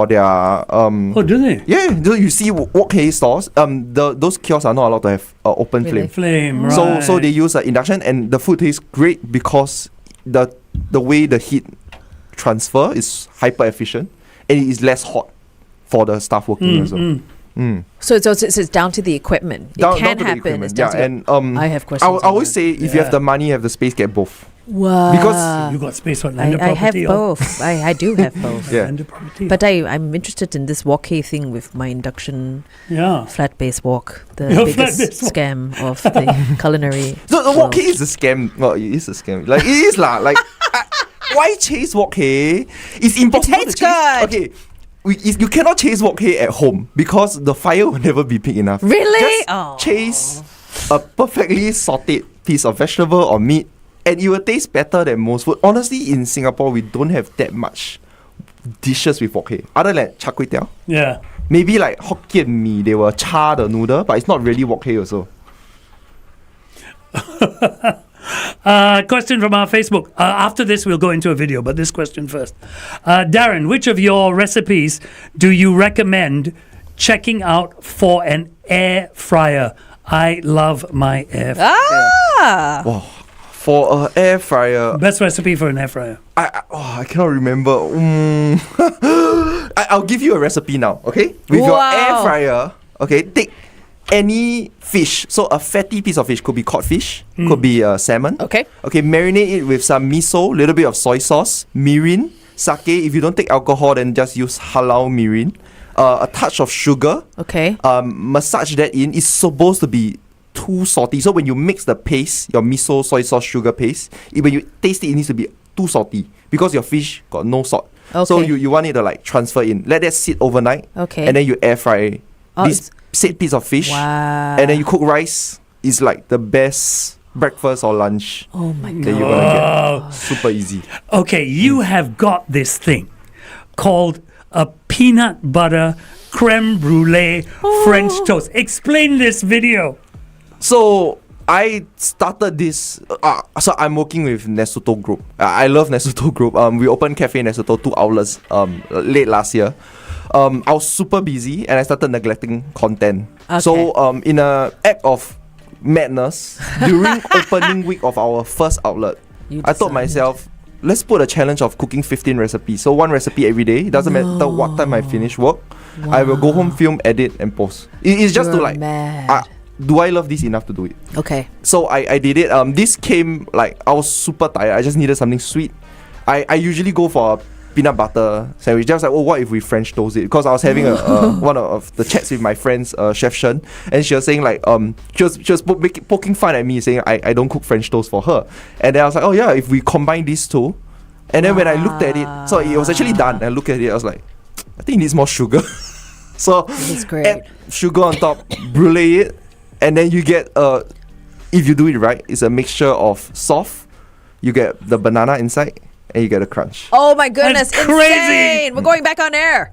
[SPEAKER 4] their
[SPEAKER 2] Oh, do they?
[SPEAKER 4] Yeah, so you see wok hay stores, those kiosks are not allowed to have open
[SPEAKER 3] Really?
[SPEAKER 2] Flame, right.
[SPEAKER 4] so they use induction, and the food tastes great because the way the heat transfer is hyper efficient, and it is less hot for the staff working as well.
[SPEAKER 3] So it's down to the equipment. It
[SPEAKER 4] Down
[SPEAKER 3] can
[SPEAKER 4] to the
[SPEAKER 3] happen.
[SPEAKER 4] equipment,
[SPEAKER 3] It's down to
[SPEAKER 4] and
[SPEAKER 3] I have questions.
[SPEAKER 4] I
[SPEAKER 3] on
[SPEAKER 4] always
[SPEAKER 3] that.
[SPEAKER 4] say if you
[SPEAKER 2] Yeah.
[SPEAKER 4] have the money, have the space, get both.
[SPEAKER 3] Wow.
[SPEAKER 4] because
[SPEAKER 2] You got space on landed
[SPEAKER 3] I have
[SPEAKER 2] property.
[SPEAKER 3] both. I do have both.
[SPEAKER 4] Yeah.
[SPEAKER 2] Landed property.
[SPEAKER 3] But I'm interested in this wok hay thing with my induction
[SPEAKER 2] yeah.
[SPEAKER 3] flat base wok, the
[SPEAKER 2] Your
[SPEAKER 3] biggest
[SPEAKER 2] flat-base wok.
[SPEAKER 3] scam of the culinary.
[SPEAKER 4] So the wok
[SPEAKER 3] world.
[SPEAKER 4] hay is a scam. Well, it is a scam. Like it is lah. Like why chase wok hay? It's impossible
[SPEAKER 3] tastes
[SPEAKER 4] to chase.
[SPEAKER 3] good.
[SPEAKER 4] Okay. You cannot chase wok hay at home because the fire will never be big enough.
[SPEAKER 3] Really?
[SPEAKER 4] Just
[SPEAKER 3] Oh.
[SPEAKER 4] chase a perfectly sautéed piece of vegetable or meat, and it will taste better than most food. Honestly, in Singapore, we don't have that much dishes with wok hay. Other than char kway teow,
[SPEAKER 2] Yeah.
[SPEAKER 4] maybe like Hokkien mee, they will char the noodle, but it's not really wok hay also.
[SPEAKER 2] Question from our Facebook. After this, we'll go into a video, but this question first. Daren, which of your recipes do you recommend checking out for an air fryer? I love my air fryer.
[SPEAKER 3] Ah.
[SPEAKER 4] Wow. For an air fryer,
[SPEAKER 2] Best recipe for an air fryer.
[SPEAKER 4] I cannot remember. I'll give you a recipe now, okay? With your
[SPEAKER 3] Wow.
[SPEAKER 4] air fryer, okay, take any fish. So a fatty piece of fish could be cod fish, could be salmon.
[SPEAKER 3] Okay.
[SPEAKER 4] Okay, marinate it with some miso, little bit of soy sauce, mirin, sake. If you don't take alcohol, then just use halal mirin. A touch of sugar.
[SPEAKER 3] Okay.
[SPEAKER 4] Massage that in. It's supposed to be too salty. So when you mix the paste, your miso, soy sauce, sugar paste, when you taste it, it needs to be too salty because your fish got no salt. So
[SPEAKER 3] Okay.
[SPEAKER 4] you want it to like transfer in. Let that sit overnight.
[SPEAKER 3] Okay.
[SPEAKER 4] And then you air fry
[SPEAKER 3] Oh,
[SPEAKER 4] this said piece of fish.
[SPEAKER 3] Wow.
[SPEAKER 4] And then you cook rice. It's like the best breakfast or lunch
[SPEAKER 3] Oh my
[SPEAKER 4] that
[SPEAKER 3] god.
[SPEAKER 4] you're gonna
[SPEAKER 2] Oh.
[SPEAKER 4] get. Super easy.
[SPEAKER 2] Okay, you have got this thing called a peanut butter crème brûlée French toast. Explain this video.
[SPEAKER 4] So I started this. So I'm working with Nesuto Group. I love Nesuto Group. We opened Cafe Nesuto 2 outlets late last year. I was super busy and I started neglecting content.
[SPEAKER 3] Okay.
[SPEAKER 4] So in a act of madness, during opening week of our first outlet,
[SPEAKER 3] You
[SPEAKER 4] I thought
[SPEAKER 3] decided.
[SPEAKER 4] myself, let's put a challenge of cooking 15 recipes. So one recipe every day. It doesn't matter what time I finish work. I will go home, film, edit, and post. It's just to
[SPEAKER 3] You're
[SPEAKER 4] like,
[SPEAKER 3] mad.
[SPEAKER 4] do I love this enough to do it?
[SPEAKER 3] Okay.
[SPEAKER 4] So I did it. This came like I was super tired. I just needed something sweet. I usually go for a peanut butter sandwich. Just like, oh, what if we French toast it? Because I was having one of the chats with my friends, Chef Shen, and she was saying like she was poking fun at me, saying I don't cook French toast for her. And then I was like, oh yeah, if we combine these two. And then when I looked at it, so it was actually done. I looked at it, I was like, I think it needs more sugar. So
[SPEAKER 3] That's great.
[SPEAKER 4] add sugar on top, brulee it, and then you get if you do it right, it's a mixture of soft. You get the banana inside, and you get a crunch.
[SPEAKER 3] Oh my goodness,
[SPEAKER 2] That's crazy.
[SPEAKER 3] insane. We're going back on air.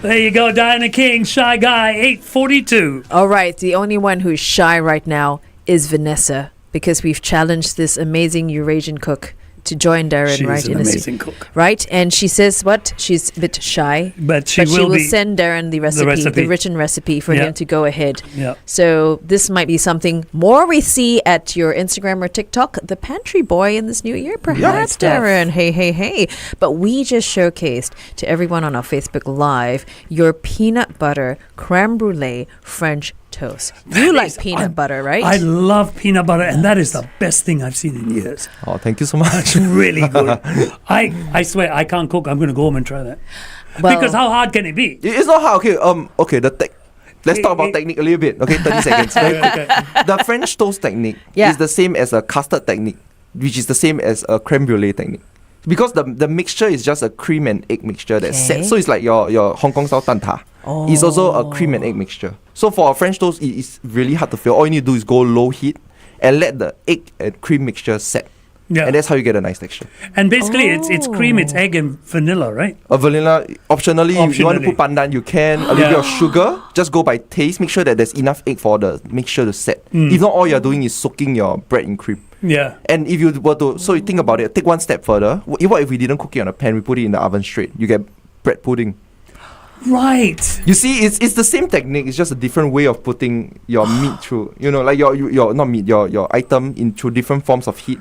[SPEAKER 2] There you go, Diana King, Shy Guy, 842.
[SPEAKER 3] All right, the only one who's shy right now is Vanessa because we've challenged this amazing Eurasian cook to join Daren,
[SPEAKER 2] She's
[SPEAKER 3] right?
[SPEAKER 2] an
[SPEAKER 3] in a
[SPEAKER 2] amazing cook.
[SPEAKER 3] Right? And she says what? She's a bit shy.
[SPEAKER 2] But she
[SPEAKER 3] But she
[SPEAKER 2] will
[SPEAKER 3] will
[SPEAKER 2] be.
[SPEAKER 3] send Daren the
[SPEAKER 2] recipe.
[SPEAKER 3] written recipe for
[SPEAKER 2] Yeah.
[SPEAKER 3] him to go ahead.
[SPEAKER 2] Yeah.
[SPEAKER 3] So this might be something more we see at your Instagram or TikTok, the Pantry Boy in this new year, perhaps,
[SPEAKER 2] stuff.
[SPEAKER 3] Daren. Hey. But we just showcased to everyone on our Facebook Live your peanut butter crème brûlée French toast. You
[SPEAKER 2] That
[SPEAKER 3] like
[SPEAKER 2] is
[SPEAKER 3] peanut butter, right?
[SPEAKER 2] I love peanut butter, and that is the best thing I've seen in years.
[SPEAKER 4] Oh, thank you so much.
[SPEAKER 2] It's really good. I swear, I can't cook. I'm going to go home and try that.
[SPEAKER 3] Well-
[SPEAKER 2] Because how hard can it be?
[SPEAKER 4] It's not hard. Okay. Let's talk about technique a little bit. Okay, 30 seconds. Very quick.
[SPEAKER 2] Okay.
[SPEAKER 4] The French toast technique
[SPEAKER 3] Yeah.
[SPEAKER 4] is the same as a custard technique, which is the same as a crème brûlée technique. Because the mixture is just a cream and egg mixture that's
[SPEAKER 3] Okay.
[SPEAKER 4] set. So it's like your Hong Kong style tan ta. It's also a cream and egg mixture. So for a French toast, it is really hard to feel. All you need to do is go low heat and let the egg and cream mixture set.
[SPEAKER 2] Yeah.
[SPEAKER 4] And that's how you get a nice texture.
[SPEAKER 2] And basically, it's cream, it's egg, and vanilla, right?
[SPEAKER 4] Vanilla, optionally, if you want to
[SPEAKER 2] Optionally.
[SPEAKER 4] put pandan, you can. A little bit of sugar, just go by taste. Make sure that there's enough egg for the mixture to set. If not, all you're doing is soaking your bread in cream.
[SPEAKER 2] Yeah.
[SPEAKER 4] And if you were to, so you think about it, take one step further. What if we didn't cook it on a pan, we put it in the oven straight? You get bread pudding.
[SPEAKER 2] Right.
[SPEAKER 4] You see, it's the same technique. It's just a different way of putting your meat through. You know, like your not meat, your item into different forms of heat.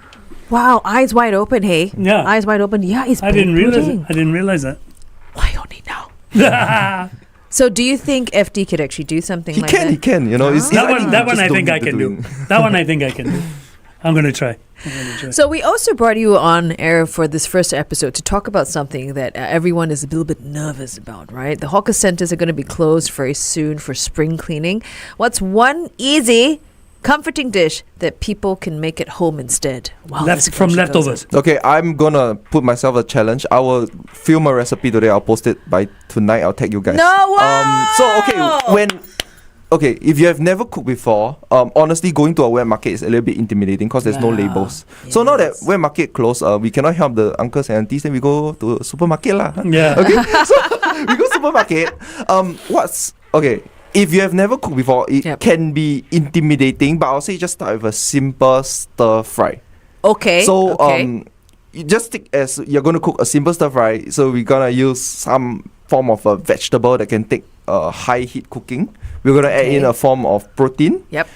[SPEAKER 3] Wow, eyes wide open, hey.
[SPEAKER 2] Yeah.
[SPEAKER 3] Eyes wide open. Yeah, it's
[SPEAKER 2] I didn't
[SPEAKER 3] bread
[SPEAKER 2] realize it.
[SPEAKER 3] pudding.
[SPEAKER 2] I didn't realize that.
[SPEAKER 3] Why only now? So do you think FD could actually do something
[SPEAKER 4] He
[SPEAKER 3] like
[SPEAKER 4] can,
[SPEAKER 3] that?
[SPEAKER 4] he can. You know, it's
[SPEAKER 2] That
[SPEAKER 4] I
[SPEAKER 2] one,
[SPEAKER 4] think
[SPEAKER 2] that
[SPEAKER 4] you
[SPEAKER 2] one
[SPEAKER 4] just
[SPEAKER 2] I
[SPEAKER 4] don't
[SPEAKER 2] think I
[SPEAKER 4] need to
[SPEAKER 2] can do.
[SPEAKER 4] it.
[SPEAKER 2] That one I think I can do. I'm going to try.
[SPEAKER 3] So we also brought you on air for this first episode to talk about something that everyone is a little bit nervous about, right? The hawker centers are going to be closed very soon for spring cleaning. What's one easy, comforting dish that people can make at home instead? Wow, this
[SPEAKER 2] From
[SPEAKER 3] question goes
[SPEAKER 2] leftovers.
[SPEAKER 4] Okay, I'm gonna put myself a challenge. I will film a recipe today. I'll post it by tonight. I'll tag you guys.
[SPEAKER 3] No, wow!
[SPEAKER 4] If you have never cooked before, honestly, going to a wet market is a little bit intimidating because there's no labels. So now that wet market closed, we cannot help the uncles and aunties. Then we go to a supermarket lah.
[SPEAKER 2] Yeah.
[SPEAKER 4] Okay, so we go supermarket. If you have never cooked before, it can be intimidating. But I'll say just start with a simple stir fry.
[SPEAKER 3] Okay.
[SPEAKER 4] So
[SPEAKER 3] okay.
[SPEAKER 4] you just take as you're going to cook a simple stir fry. So we're gonna use some form of a vegetable that can take high heat cooking. We're going to add in a form of protein.
[SPEAKER 3] Yep.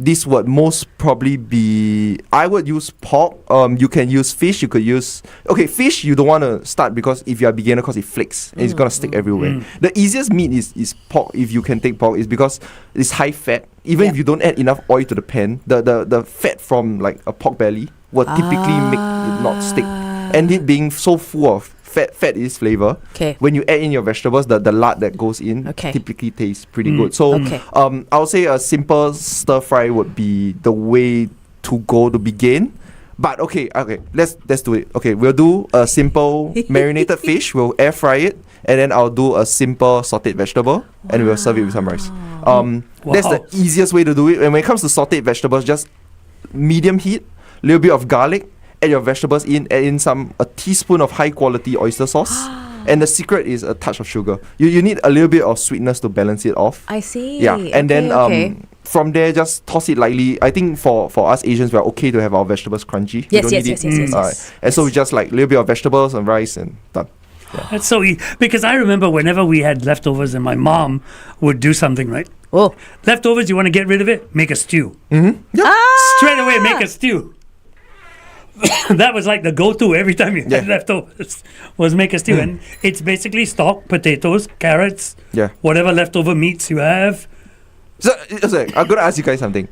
[SPEAKER 4] This would most probably be, I would use pork. You can use fish. You could use, fish you don't want to start because if you're a beginner, because it flakes and it's going to stick everywhere. The easiest meat is pork, if you can take pork, is because it's high fat. Even if you don't add enough oil to the pan, the fat from like a pork belly will typically make it not stick. And it being so full of fat is flavor.
[SPEAKER 3] Okay.
[SPEAKER 4] When you add in your vegetables, the lard that goes in typically tastes pretty good. So I would say a simple stir fry would be the way to go to begin. But let's do it. Okay, we'll do a simple marinated fish. We'll air fry it, and then I'll do a simple sautéed vegetable, and we'll serve it with some rice. That's the easiest way to do it. And when it comes to sautéed vegetables, just medium heat, little bit of garlic. Add your vegetables in, add in a teaspoon of high quality oyster sauce. And the secret is a touch of sugar. You need a little bit of sweetness to balance it off.
[SPEAKER 3] I see.
[SPEAKER 4] Yeah. And then from there, just toss it lightly. I think for us Asians, we're okay to have our vegetables crunchy.
[SPEAKER 3] Yes.
[SPEAKER 4] And so we just like a little bit of vegetables and rice and done.
[SPEAKER 2] Yeah. That's so easy. Because I remember whenever we had leftovers and my mom would do something, right?
[SPEAKER 3] Oh.
[SPEAKER 2] Leftovers, you want to get rid of it? Make a stew.
[SPEAKER 4] Mm-hmm. Yep.
[SPEAKER 2] Straight away, make a stew. That was like the go-to every time you had leftovers was make a stew. And it's basically stock, potatoes, carrots, whatever leftover meats you have.
[SPEAKER 4] So I'm going to ask you guys something.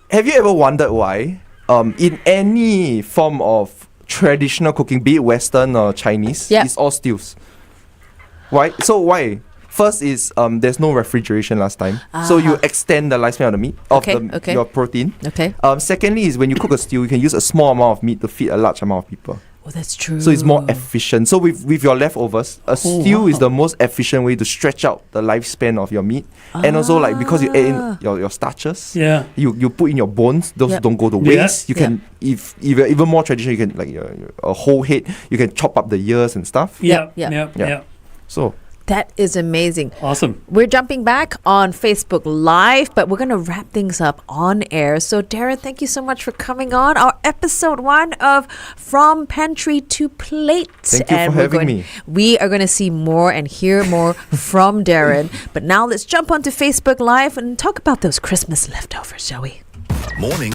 [SPEAKER 4] Have you ever wondered why in any form of traditional cooking, be it Western or Chinese, it's all stews? Why? So why? First is there's no refrigeration last time, so you extend the lifespan of the meat of your protein.
[SPEAKER 3] Okay.
[SPEAKER 4] Secondly is when you cook a stew, you can use a small amount of meat to feed a large amount of people.
[SPEAKER 3] Oh, that's true.
[SPEAKER 4] So it's more efficient. So with your leftovers, a stew is the most efficient way to stretch out the lifespan of your meat, and also like because you add in your starches, you put in your bones, those don't go to waste. You can if you're even more traditional, you can like a whole head, you can chop up the ears and stuff.
[SPEAKER 2] Yeah.
[SPEAKER 4] So.
[SPEAKER 3] That is amazing.
[SPEAKER 2] Awesome.
[SPEAKER 3] We're jumping back on Facebook Live, but we're going to wrap things up on air. So, Daren, thank you so much for coming on our episode 1 of From Pantry to Plate.
[SPEAKER 4] Thank you for having me.
[SPEAKER 3] We are going to see more and hear more from Daren. But now let's jump onto Facebook Live and talk about those Christmas leftovers, shall we?
[SPEAKER 5] Morning.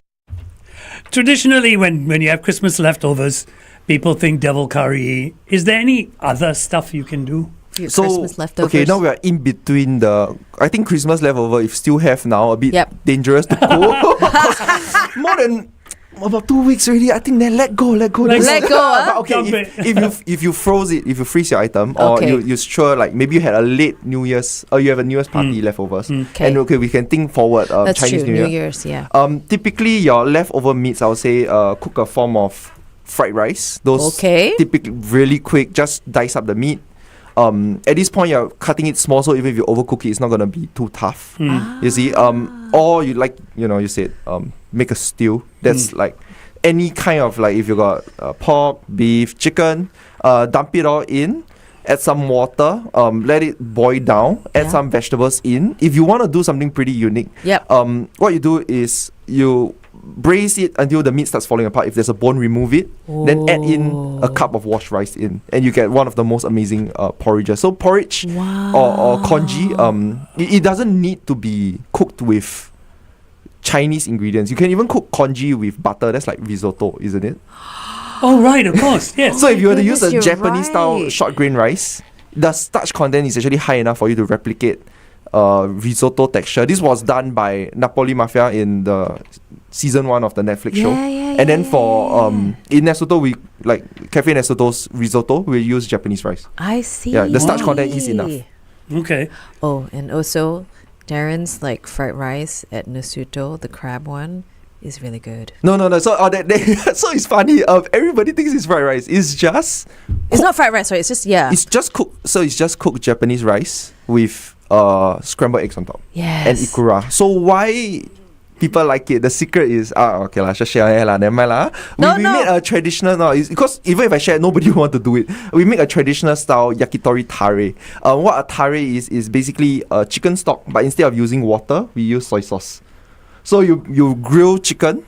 [SPEAKER 2] Traditionally, when you have Christmas leftovers, people think devil curry. Is there any other stuff you can do?
[SPEAKER 3] So, Christmas leftovers.
[SPEAKER 4] Okay, now we are in between I think Christmas leftover, if still have now, a bit dangerous to cook. More than about 2 weeks already. I think then let go.
[SPEAKER 3] Let go.
[SPEAKER 4] But okay, if you froze it, if you freeze your item, or you sure like maybe you had a late New Year's, or you have a New Year's party leftovers, and we can think forward.
[SPEAKER 3] That's
[SPEAKER 4] Chinese
[SPEAKER 3] true.
[SPEAKER 4] New Year.
[SPEAKER 3] Year's,
[SPEAKER 4] typically your leftover meats, I would say, cook a form of fried rice. Those typically really quick. Just dice up the meat. At this point, you're cutting it small, so even if you overcook it, it's not gonna be too tough. You see, or you said, make a stew. That's like, any kind of like if you got pork, beef, chicken, dump it all in. Add some water, let it boil down, add some vegetables in. If you want to do something pretty unique, what you do is you braise it until the meat starts falling apart. If there's a bone, remove it. Then add in a cup of washed rice in. And you get one of the most amazing porridges. So porridge or congee, it doesn't need to be cooked with Chinese ingredients. You can even cook congee with butter. That's like risotto, isn't it?
[SPEAKER 2] Oh, right, of course, yes.
[SPEAKER 4] So if you were to use a
[SPEAKER 3] you're
[SPEAKER 4] Japanese style short grain rice, the starch content is actually high enough for you to replicate risotto texture. This was done by Napoli Mafia in the season 1 of the Netflix show. And then for in Nesotto, we like Cafe Nesotto's risotto, we use Japanese rice.
[SPEAKER 3] I see.
[SPEAKER 4] Yeah, the starch content is enough.
[SPEAKER 2] Okay.
[SPEAKER 3] Oh, and also Daren's like fried rice at Nesotto, the crab one, is really good.
[SPEAKER 4] No. So so it's funny. Everybody thinks it's fried rice. It's just
[SPEAKER 3] It's not fried rice, right? It's just
[SPEAKER 4] it's just cooked. So it's just cooked Japanese rice with scrambled eggs on top.
[SPEAKER 3] Yes.
[SPEAKER 4] And ikura. So why people like it? The secret is okay lah, just share lah, never mind lah. We made a traditional because even if I share, nobody want to do it. We make a traditional style yakitori tare. What a tare is basically chicken stock, but instead of using water, we use soy sauce. So you grill chicken,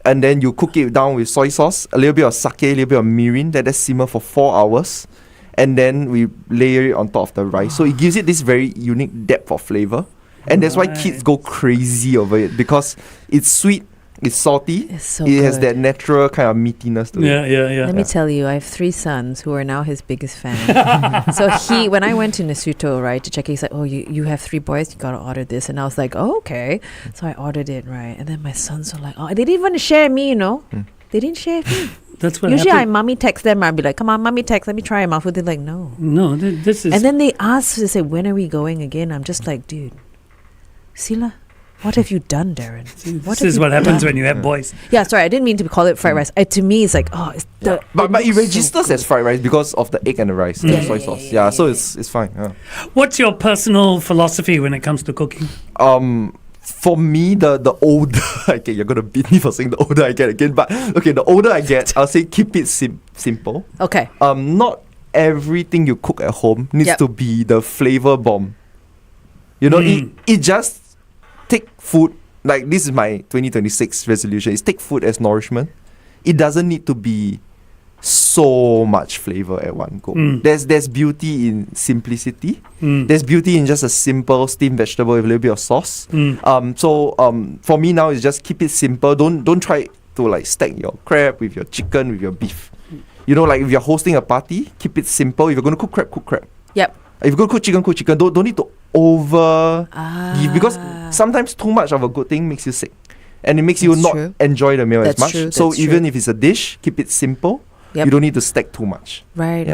[SPEAKER 4] and then you cook it down with soy sauce, a little bit of sake, a little bit of mirin, let that simmer for 4 hours, and then we layer it on top of the rice. So it gives it this very unique depth of flavor, and that's why kids go crazy over it, because it's sweet, it's salty,
[SPEAKER 3] It's so
[SPEAKER 4] it has
[SPEAKER 3] good.
[SPEAKER 4] that natural kind of meatiness to it.
[SPEAKER 2] Yeah.
[SPEAKER 3] Let me tell you, I have 3 sons who are now his biggest fan. So when I went to Nesotto, right, to check, he's like, oh, you have 3 boys, you gotta order this. And I was like, oh, okay. So I ordered it, right? And then my sons were like, oh, they didn't even share me, you know? They didn't share me.
[SPEAKER 2] That's what
[SPEAKER 3] Usually
[SPEAKER 2] happened.
[SPEAKER 3] I mommy text them, I'd be like, come on, mommy text, let me try them out. They're like, no.
[SPEAKER 2] No, this is...
[SPEAKER 3] And then they asked, they say, when are we going again? I'm just like, dude, Sila, what have you done, Daren?
[SPEAKER 2] this is what happens when you have boys.
[SPEAKER 3] Yeah, sorry, I didn't mean to call it fried rice. To me, it's like, it's the.
[SPEAKER 4] But it
[SPEAKER 3] looks
[SPEAKER 4] registers
[SPEAKER 3] so
[SPEAKER 4] as fried rice because of the egg and the rice, and the soy sauce. Yeah, so it's fine. Yeah.
[SPEAKER 2] What's your personal philosophy when it comes to cooking?
[SPEAKER 4] For me, the older I get, you're gonna beat me for saying the older I get again. But okay, the older I get, I'll say keep it simple.
[SPEAKER 3] Okay.
[SPEAKER 4] Not everything you cook at home needs to be the flavor bomb. You know, it just take food. Like this is my 2026 resolution. Is take food as nourishment. It doesn't need to be so much flavor at one go. There's beauty in simplicity. There's beauty in just a simple steamed vegetable with a little bit of sauce. For me now, it's just keep it simple. Don't try to like stack your crab with your chicken with your beef. You know, like if you're hosting a party, keep it simple. If you're gonna cook crab.
[SPEAKER 3] Yep.
[SPEAKER 4] If you're gonna cook chicken. Don't need to over give, because sometimes too much of a good thing makes you sick, and it makes you not enjoy the meal as much. So even if it's a dish, keep it simple. You don't need to stack too much.
[SPEAKER 3] Right.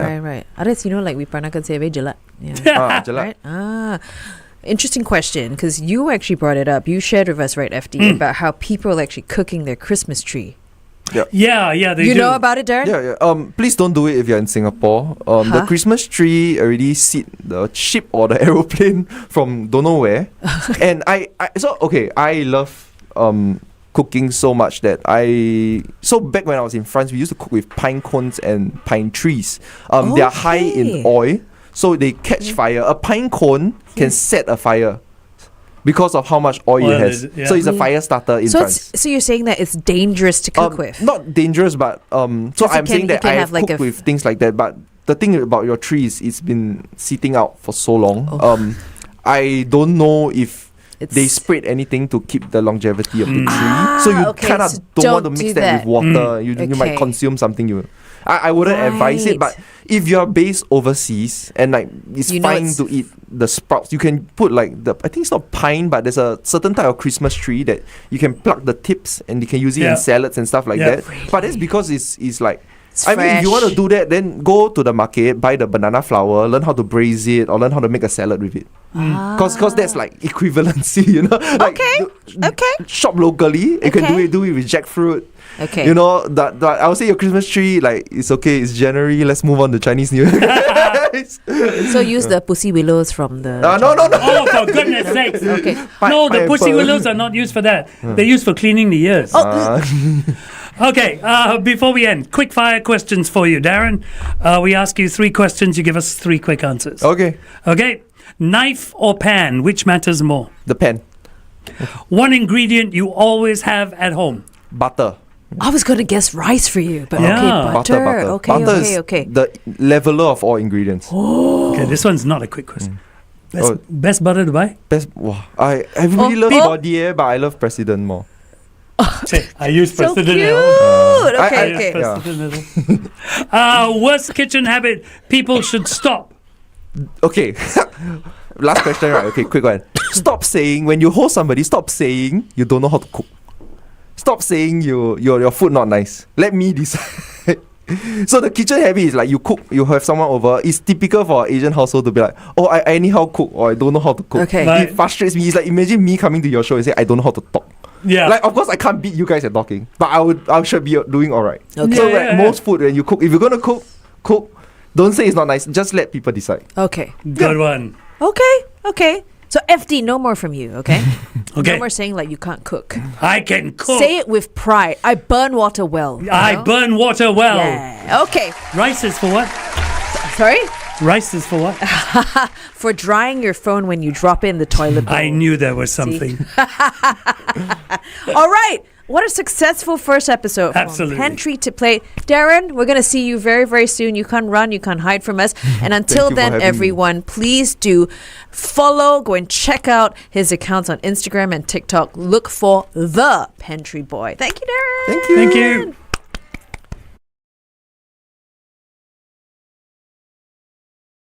[SPEAKER 3] Others, like we Pranakan say, very jelat.
[SPEAKER 4] Jelat.
[SPEAKER 3] Right? Interesting question, because you actually brought it up. You shared with us, right, FD, about how people are actually cooking their Christmas tree.
[SPEAKER 2] Yeah, they
[SPEAKER 3] You
[SPEAKER 2] do.
[SPEAKER 3] know about it, Daren?
[SPEAKER 4] Yeah. Please don't do it if you're in Singapore. The Christmas tree already sit the ship or the aeroplane from don't know where. And I love cooking so much that back when I was in France, we used to cook with pine cones and pine trees. They are high in oil, so they catch fire. A pine cone can set a fire because of how much oil it has. So it's a fire starter in France.
[SPEAKER 3] So you're saying that it's dangerous to cook with?
[SPEAKER 4] Not dangerous, but I'm saying that I have cooked with things like that. But the thing about your tree is it's been sitting out for so long. I don't know if they sprayed anything to keep the longevity of the tree. So you kind of don't want to mix that with water. You might consume something I wouldn't advise it, but if you're based overseas and like it's fine to eat the sprouts, you can put like I think it's not pine, but there's a certain type of Christmas tree that you can pluck the tips and you can use it in salads and stuff like that.
[SPEAKER 3] Really?
[SPEAKER 4] But that's because it's like
[SPEAKER 3] it's
[SPEAKER 4] I mean, if you want to do that, then go to the market, buy the banana flour, learn how to braise it, or learn how to make a salad with it. Because that's like equivalency, you know. Like,
[SPEAKER 3] okay.
[SPEAKER 4] Shop locally. You can do it with jackfruit.
[SPEAKER 3] Okay.
[SPEAKER 4] You know, that I would say your Christmas tree, like, it's okay, it's January, let's move on to Chinese New Year.
[SPEAKER 3] So use the pussy willows from the...
[SPEAKER 4] No.
[SPEAKER 2] Oh, for goodness sakes.
[SPEAKER 3] Okay.
[SPEAKER 2] No, the pussy willows are not used for that. They're used for cleaning the ears. Okay, before we end, quick fire questions for you, Daren. We ask you 3 questions, you give us 3 quick answers.
[SPEAKER 4] Okay.
[SPEAKER 2] Okay, knife or pan, which matters more?
[SPEAKER 4] The pen.
[SPEAKER 2] One ingredient you always have at home.
[SPEAKER 4] Butter.
[SPEAKER 3] I was going to guess rice for you, but
[SPEAKER 2] Yeah.
[SPEAKER 3] okay, butter. Okay,
[SPEAKER 4] butter
[SPEAKER 3] okay,
[SPEAKER 4] is
[SPEAKER 3] okay.
[SPEAKER 4] the leveler of all ingredients.
[SPEAKER 2] Okay, this one's not a quick question. Best butter to buy?
[SPEAKER 4] Best. Wow. I really love Body, but I love President more.
[SPEAKER 2] I use
[SPEAKER 3] So
[SPEAKER 2] President
[SPEAKER 3] cute.
[SPEAKER 2] L.
[SPEAKER 3] Okay,
[SPEAKER 2] I
[SPEAKER 3] okay.
[SPEAKER 2] use President L. Worst kitchen habit people should stop.
[SPEAKER 4] Okay. Last question, right? Okay, quick one. Stop saying when you host somebody. Stop saying you don't know how to cook. Stop saying your food not nice. Let me decide. So the kitchen habit is like you cook, you have someone over. It's typical for an Asian household to be like, oh, I anyhow cook or I don't know how to cook.
[SPEAKER 3] Okay.
[SPEAKER 2] Right.
[SPEAKER 4] It frustrates me. It's like imagine me coming to your show and say I don't know how to talk.
[SPEAKER 2] Yeah.
[SPEAKER 4] Like of course I can't beat you guys at talking, but I should be doing alright.
[SPEAKER 3] Okay.
[SPEAKER 4] So
[SPEAKER 2] Yeah, yeah,
[SPEAKER 4] most food when you cook, if you're gonna cook. Don't say it's not nice. Just let people decide.
[SPEAKER 3] Okay.
[SPEAKER 2] Good one.
[SPEAKER 3] Okay. So FD, no more from you, okay?
[SPEAKER 2] Okay.
[SPEAKER 3] No more saying like you can't cook.
[SPEAKER 2] I can cook.
[SPEAKER 3] Say it with pride. I burn water well. you
[SPEAKER 2] I
[SPEAKER 3] know?
[SPEAKER 2] burn water well.
[SPEAKER 3] Yeah. Okay.
[SPEAKER 2] Rice is for what?
[SPEAKER 3] Sorry?
[SPEAKER 2] Rice is for what?
[SPEAKER 3] For drying your phone when you drop it in the toilet bowl.
[SPEAKER 2] I knew there was something.
[SPEAKER 3] All right. What a successful first episode
[SPEAKER 2] Absolutely.
[SPEAKER 3] from Pantry to Plate. Darren, we're going to see you very, very soon. You can't run. You can't hide from us. And until
[SPEAKER 4] you for
[SPEAKER 3] then,
[SPEAKER 4] having me.
[SPEAKER 3] everyone, please do follow, go and check out his accounts on Instagram and TikTok. Look for The Pantry Boy. Thank you, Darren.
[SPEAKER 4] Thank you.
[SPEAKER 2] Thank you.